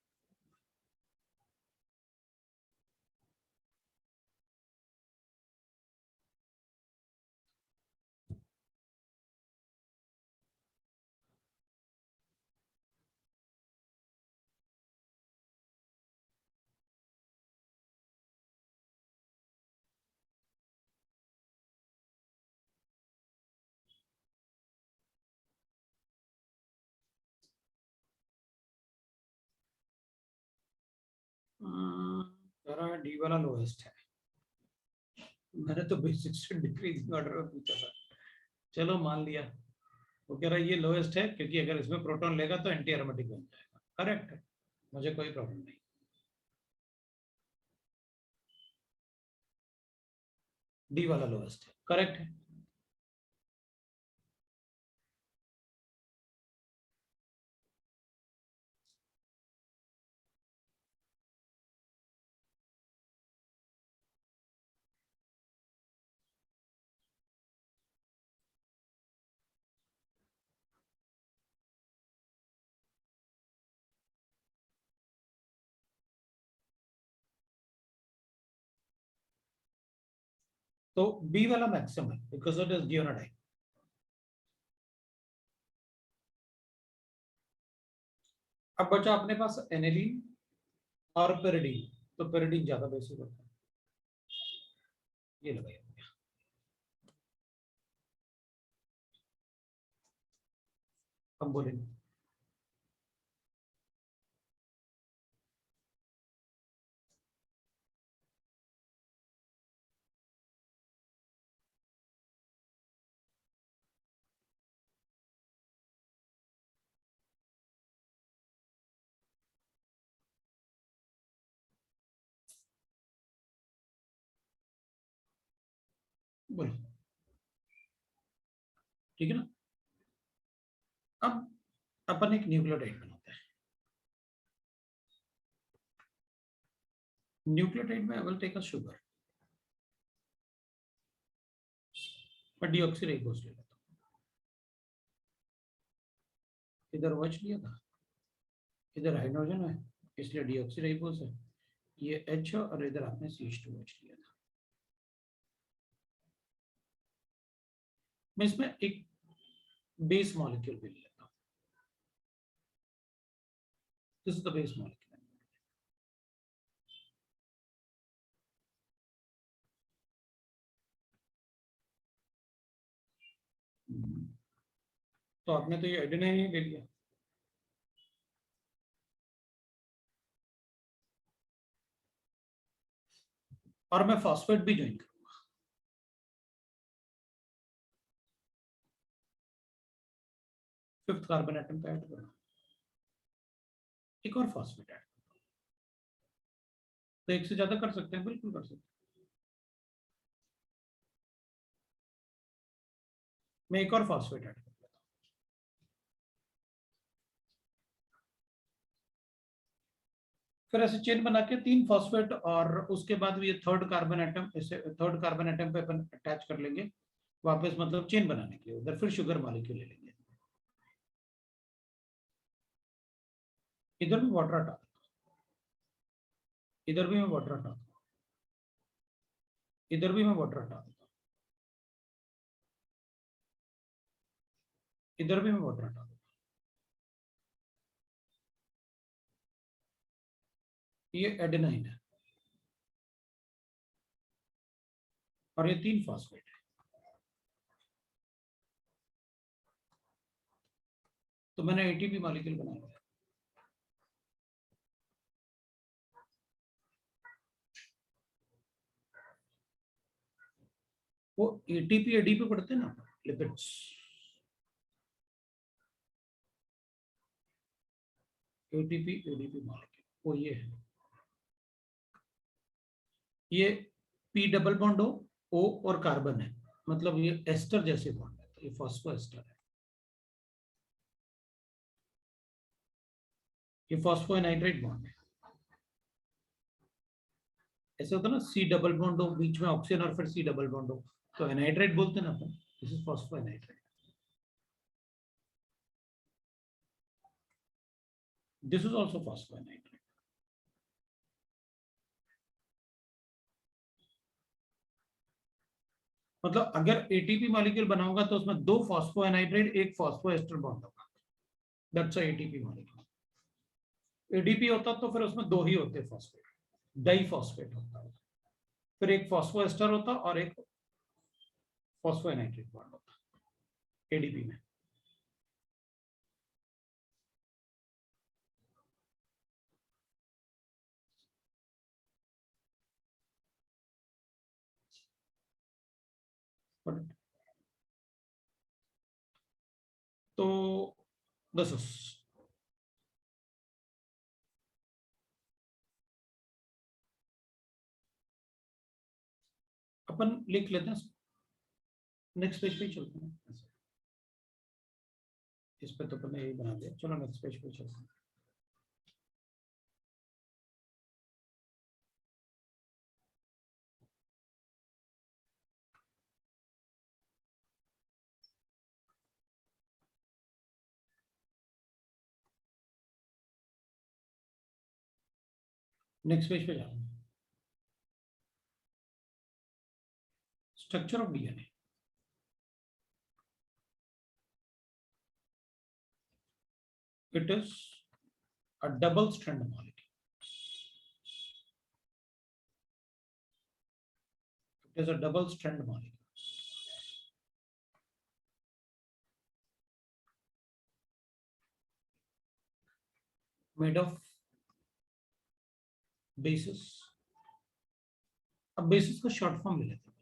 Speaker 1: डी वाला लोएस्ट है। मैंने तो बेसिक से डिक्रीजिंग ऑर्डर में पूछा था। चलो मान लिया, वो कह रहा है ये लोएस्ट है क्योंकि अगर इसमें प्रोटॉन लेगा तो एंटी एरोमेटिक बन जाएगा। करेक्ट है, मुझे कोई प्रॉब्लम नहीं। डी वाला लोएस्ट है, करेक्ट है। तो बी वाला मैक्सिमम है बिकॉज इट इज डियोनाडाइन। अब बचा अपने पास एनिलीन और पेरिडीन, तो पेरिडीन ज्यादा बेसिक होता है। ये लो भैया, हम बोलेंगे बोलो, ठीक है ना। अब अपन एक न्यूक्लियोटाइड बनाते हैं। न्यूक्लियोटाइड में I will take a sugar, पर डीऑक्सीराइबोस ले लेता हूं। इधर OH लिया था, इधर हाइड्रोजन है इसलिए डीऑक्सीराइबोस है। ये H है और इधर आपने CH2OH लिया था। मैं इसमें एक बेस मॉलिक्यूल भी ले लेता हूं। This is the base molecule. तो आपने तो ये एडेनाइन ले लिया, और मैं फॉस्फेट भी ज्वाइन करूंगा। फिफ्थ कार्बन एटम पे ऐड करूंगा, एक और फॉस्फेट ऐड। तो एक से ज्यादा कर सकते हैं, बिल्कुल कर सकते हैं। मैं एक और फॉस्फेट ऐड कर लेता हूं। फिर ऐसे चेन बना के 3 फॉस्फेट, और उसके बाद ये थर्ड कार्बन एटम, इसे थर्ड कार्बन एटम पे अपन अटैच कर लेंगे वापस, मतलब चेन बनाने के लिए। उधर फिर शुगर मॉलिक्यूल ले लेंगे। इधर भी वाटर हटा देता हूं, इधर भी मैं वाटर हटा दूं, इधर भी मैं वाटर हटा देता हूं, इधर भी मैं वाटर हटा दूं। ये एडेनाइन है और ये 3 फॉस्फेट है। तो मैंने एटीपी मॉलिक्यूल बना लिया। वो एटीपी एडीपी पढ़ते हैं ना, लिपिड्स। एटीपी एडीपी मॉलिक्यूल वो ये है, ये पी डबल बॉन्ड ओ और कार्बन है, मतलब ये एस्टर जैसे बॉन्ड है, तो ये फॉस्फो एस्टर है। ये फॉस्फोएनाइड्रेट बॉन्ड है। ऐसे होता है ना, सी डबल बॉन्ड हो, बीच में ऑक्सीजन और फिर सी डबल बॉन्ड हो, तो एनाइड्रेट बोलते हैं ना अपन। This is phosphoanhydride, this is also phosphoanhydride. मतलब अगर एटीपी मॉलिक्यूल बनाऊंगा तो उसमें 2 फॉस्फोएनाइड्रेट, एक फॉस्फोएस्टर बॉन्ड होगा, that's a ATP molecule. ADP होता तो फिर उसमें 2 ही होते फॉस्फेट, डाइफॉस्फेट होता है, फिर एक फॉस्फोएस्टर होता और एक फॉस्फोएनाइड्रेट बॉन्ड होता एडीपी में। तो दिस इज, अपन लिख लेते हैं, नेक्स्ट पेज पे चलते हैं। इस पे तो अपन ने यही बना दिया, चलो नेक्स्ट पेज पे चलते हैं। नेक्स्ट पेज पे जाओ, structure of DNA. It is a double strand molecule. It is a double strand molecule. Made of bases. अब बेसिस का शॉर्ट फॉर्म ले लेते हैं,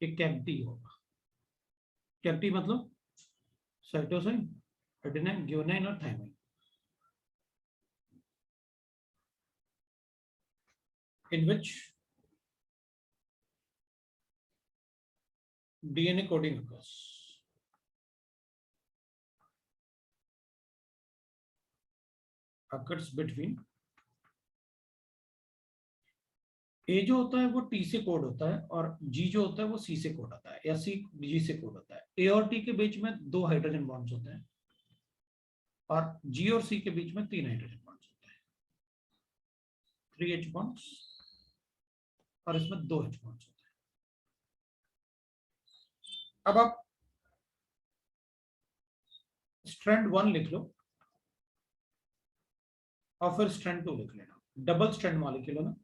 Speaker 1: एक कैप्टी होगा। कैप्टी मतलब साइटोसिन, एडेनिन, ग्यूनिन और thymine. In which DNA coding occurs. Occurs between, ए जो होता है वो टी से कोड होता है और जी जो होता है वो सी से कोड होता है, या सी जी से कोड होता है। ए और टी के बीच में 2 हाइड्रोजन बॉन्ड्स होते हैं और जी और सी के बीच में 3 हाइड्रोजन बॉन्ड्स होते हैं, 3 H बॉन्ड्स, और इसमें 2 H बॉन्ड्स होते हैं। अब आप स्ट्रैंड 1 लिख लो और फिर स्ट्रैंड 2 लिख लेना। डबल स्ट्रैंड मॉलिक्यूल है ना,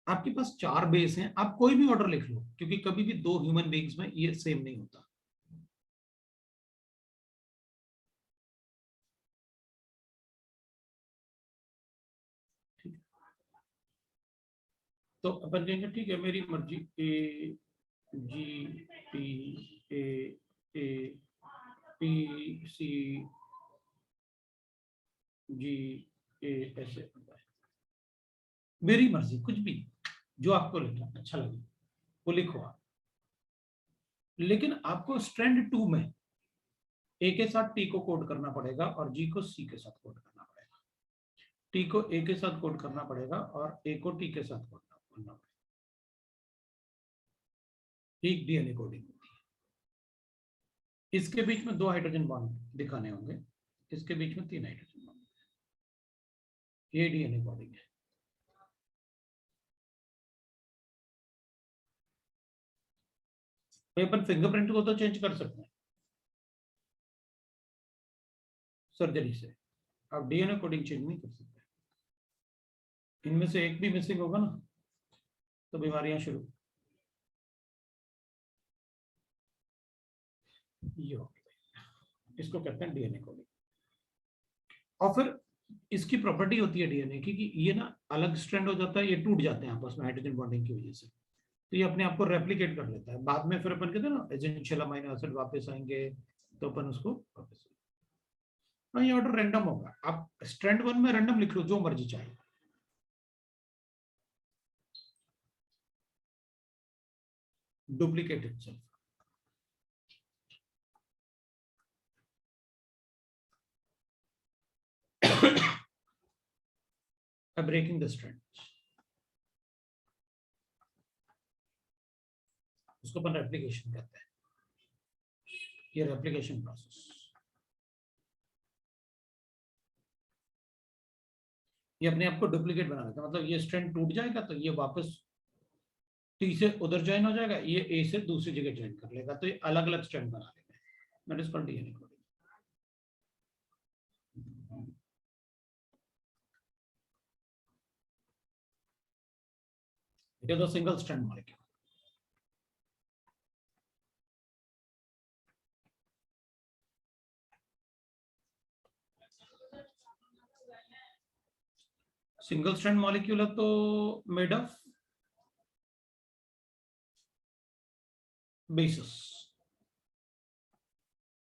Speaker 1: आपके पास 4 बेस हैं, आप कोई भी ऑर्डर लिख लो, क्योंकि कभी भी 2 ह्यूमन बीइंग्स में ये सेम नहीं होता। ठीक, तो अपन कहेंगे ठीक है मेरी मर्जी, ए G P A P C जी ए, ऐसे होता है। मेरी मर्जी, कुछ भी जो आपको लिखना अच्छा लगे वो लिखो आप। लेकिन आपको स्ट्रैंड 2 में ए के साथ टी को कोड करना पड़ेगा और जी को सी के साथ कोड करना पड़ेगा। टी को ए के साथ कोड करना पड़ेगा और ए को टी के साथ कोड करना पड़ेगा। एक डीएनए कोडिंग होती है। इसके बीच में 2 हाइड्रोजन बॉन्ड दिखाने होंगे, इसके बीच में 3 हाइड्रोजन बॉन्ड, ये डीएनए कोडिंग है। तो अपन फिंगरप्रिंट को तो चेंज कर सकते हैं सर्जरी से, आप डीएनए कोडिंग चेंज नहीं कर सकते। इनमें से एक भी मिसिंग होगा ना तो बीमारियां शुरू। ये हो गया, इसको कहते हैं डीएनए कोडिंग। और फिर इसकी प्रॉपर्टी होती है डीएनए की कि ये ना अलग स्ट्रैंड हो जाता है, ये टूट जाते हैं आपस में हाइड्रोजन बॉन्डिंग की वजह से, तो ये अपने आप को रेप्लिकेट कर लेता है। बाद में फिर अपन कहते हैं ना एसेंशियल अमीनो एसिड वापस आएंगे, तो अपन उसको वापस, ये ऑर्डर रैंडम होगा। आप स्ट्रैंड 1 में रैंडम लिख लो जो मर्जी चाहे, duplicate itself. Breaking the strand, उसको अपन रेप्लिकेशन कहते हैं। ये रेप्लिकेशन प्रोसेस, ये अपने आप को डुप्लीकेट बना लेता है। मतलब ये स्ट्रैंड टूट जाएगा तो ये वापस टी से उधर ज्वाइन हो जाएगा, ये ए से दूसरी जगह ज्वाइन कर लेगा, तो ये अलग अलग स्ट्रैंड बना लेगा। That is called DNA coding. It is a single strand molecule. Single strand molecule है तो मेड ऑफ बेसिस।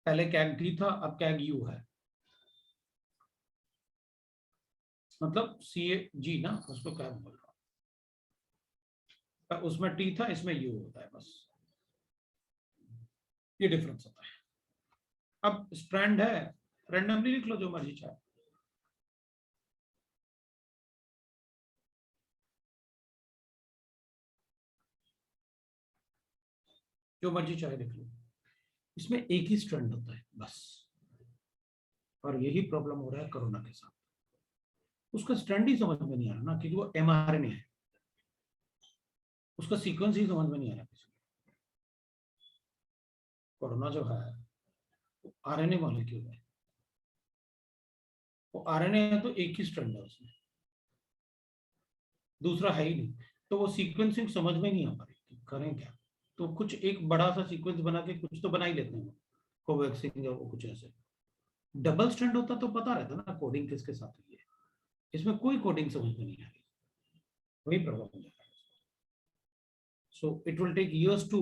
Speaker 1: पहले कैग टी था, अब कैग यू है, मतलब सी ए जी ना, उसको कैग बोल रहा हूं। उसमें टी था, इसमें यू होता है, बस ये डिफरेंस होता है। अब स्ट्रैंड है, रैंडमली लिख लो जो मर्जी चाहे, जो मर्जी चाहे लिख लो, इसमें एक ही स्ट्रैंड होता है बस। और यही प्रॉब्लम हो रहा है कोरोना के साथ, उसका स्ट्रैंड ही समझ में नहीं आ रहा ना, क्योंकि वो एमआरएनए है, उसका सीक्वेंस ही समझ में नहीं आ रहा किसी को। कोरोना जो है वो आरएनए मॉलिक्यूल है, वो आरएनए है तो एक ही स्ट्रैंड है उसमें, दूसरा है ही नहीं। तो वो सीक्वेंसिंग समझ में नहीं आ पा रही, करें क्या। तो कुछ एक बड़ा सा सीक्वेंस बना के कुछ तो बना ही लेते हैं, कोवैक्सिन या वो कुछ ऐसे। डबल स्ट्रैंड होता तो पता रहता ना कोडिंग किसके साथ हुई है, इसमें कोई कोडिंग समझ में नहीं आ रही, वही प्रॉब्लम हो जाता है। So it will take years to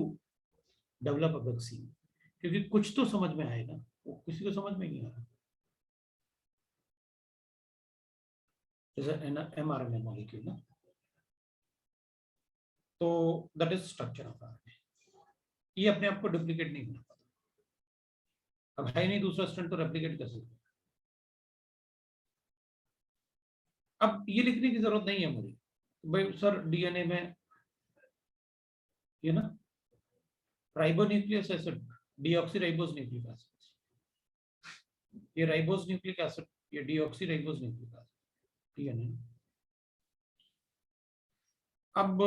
Speaker 1: develop a vaccine, क्योंकि कुछ तो समझ में आएगा, वो किसी को समझ में नहीं आ रहा। जैसे एमआरएनए मॉलिक्यूल ना, तो that is structure of RNA, ये अपने आप को डुप्लीकेट नहीं बना पाता। अब है ही नहीं दूसरा स्ट्रैंड, तो रेप्लिकेट कैसे। अब ये लिखने की जरूरत नहीं है मुझे भाई सर, डीएनए में ये ना ribonuclease acid, deoxyribose nucleic acid, ये राइबोस न्यूक्लिक एसिड, ये डीऑक्सीराइबोस न्यूक्लिक एसिड डीएनए। अब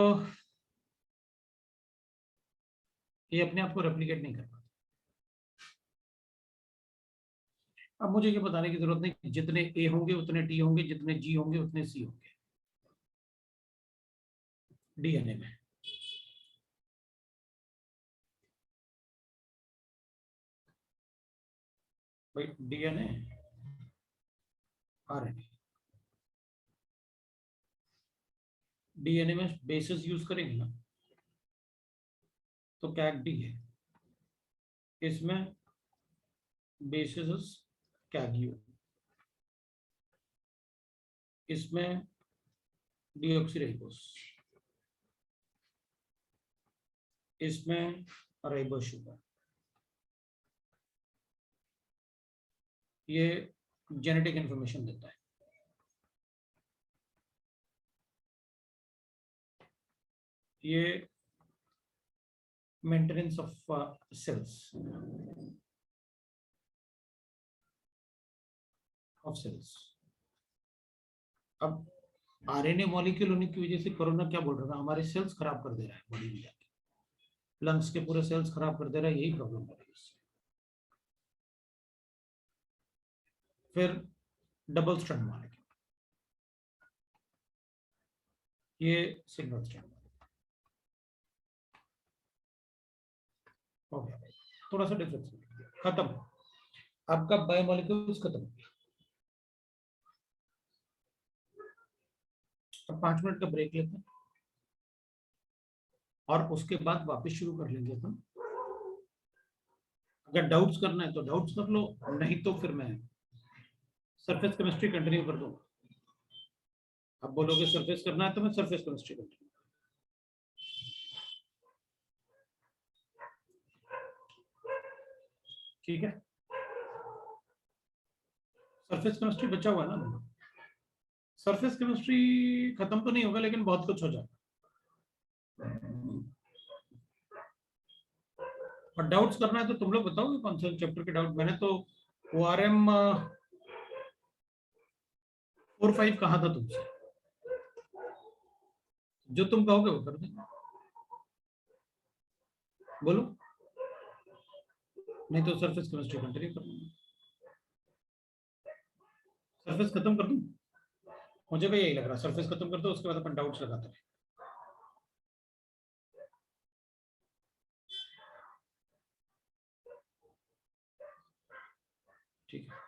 Speaker 1: ये अपने आप को रेप्लिकेट नहीं कर पाता। अब मुझे ये बताने की जरूरत नहीं, जितने ए होंगे उतने टी होंगे, जितने जी होंगे उतने सी होंगे डीएनए में। भाई डीएनए आरएनए, डीएनए में बेसिस यूज करेंगे ना, तो कैग डी है, इसमें बेसिस कैग यू, इसमें डीऑक्सीराइबोस, इसमें राइबोस शुगर। ये जेनेटिक इंफॉर्मेशन देता है। ये मेंटेनेंस ऑफ सेल्स। अब आरएनए मॉलिक्यूल होने की वजह से कोरोना क्या बोल रहा है, हमारे सेल्स खराब कर दे रहा है, बॉडी में जाके लंग्स के पूरे सेल्स खराब कर दे रहा है, यही प्रॉब्लम हो रही है इससे। फिर डबल स्ट्रैंड मॉलिक्यूल, ये सिंगल स्ट्रैंड हो गया, थोड़ा सा डिफरेंस। खत्म, आपका बायोमोलिक्यूल्स खत्म हो गया। अब 5 मिनट का ब्रेक लेते हैं और उसके बाद वापस शुरू कर लेंगे अपन। अगर डाउट्स करना है तो डाउट्स कर लो, नहीं तो फिर मैं सरफेस केमिस्ट्री कंटिन्यू कर दूंगा। अब बोलोगे सरफेस करना है तो मैं सरफेस केमिस्ट्री कंटिन्यू। ठीक है, सरफेस केमिस्ट्री बचा हुआ है ना। सरफेस केमिस्ट्री खत्म तो नहीं होगा लेकिन बहुत कुछ हो जाएगा। और डाउट्स करना है तो तुम लोग बताओगे कौन सा चैप्टर के डाउट। मैंने तो ORM 4-5 कहा था तुमसे, जो तुम कहोगे वो कर देंगे। बोलो, नहीं तो सरफेस केमिस्ट्री कंटिन्यू कर दूंगा। सरफेस खत्म कर दूं, मुझे भी यही लग रहा है। सरफेस खत्म कर दो, उसके बाद अपन डाउट्स लगाते हैं। ठीक है,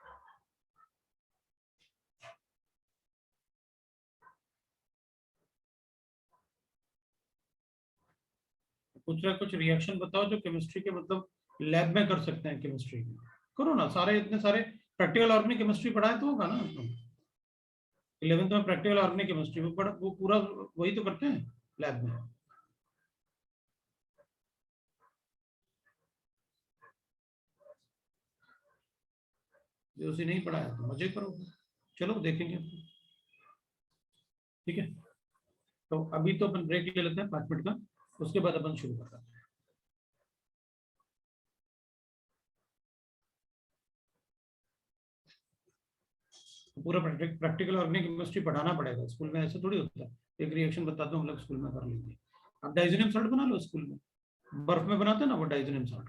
Speaker 1: पूछ रहा है कुछ रिएक्शन बताओ जो केमिस्ट्री के मतलब लैब में कर सकते हैं। केमिस्ट्री में करो ना, सारे इतने सारे प्रैक्टिकल ऑर्गेनिक केमिस्ट्री पढ़ाए तो होगा ना। 11th में प्रैक्टिकल ऑर्गेनिक केमिस्ट्री वो पूरा वही तो करते हैं लैब में। जो उसे नहीं पढ़ाया तो मजे करो, चलो देखेंगे। ठीक है, तो अभी तो अपन ब्रेक ले लेते हैं 5 मिनट का, उसके बाद अपन शुरू करते हैं। पूरा प्रैक्टिकल ऑर्गेनिक केमिस्ट्री पढ़ाना पड़ेगा स्कूल में, ऐसे थोड़ी होता है। एक रिएक्शन बताता हूँ, हम लोग स्कूल में कर लेंगे। अब डाइजेनियम सॉल्ट बना लो स्कूल में, बर्फ में बनाते हैं ना वो डाइजेनियम सॉल्ट।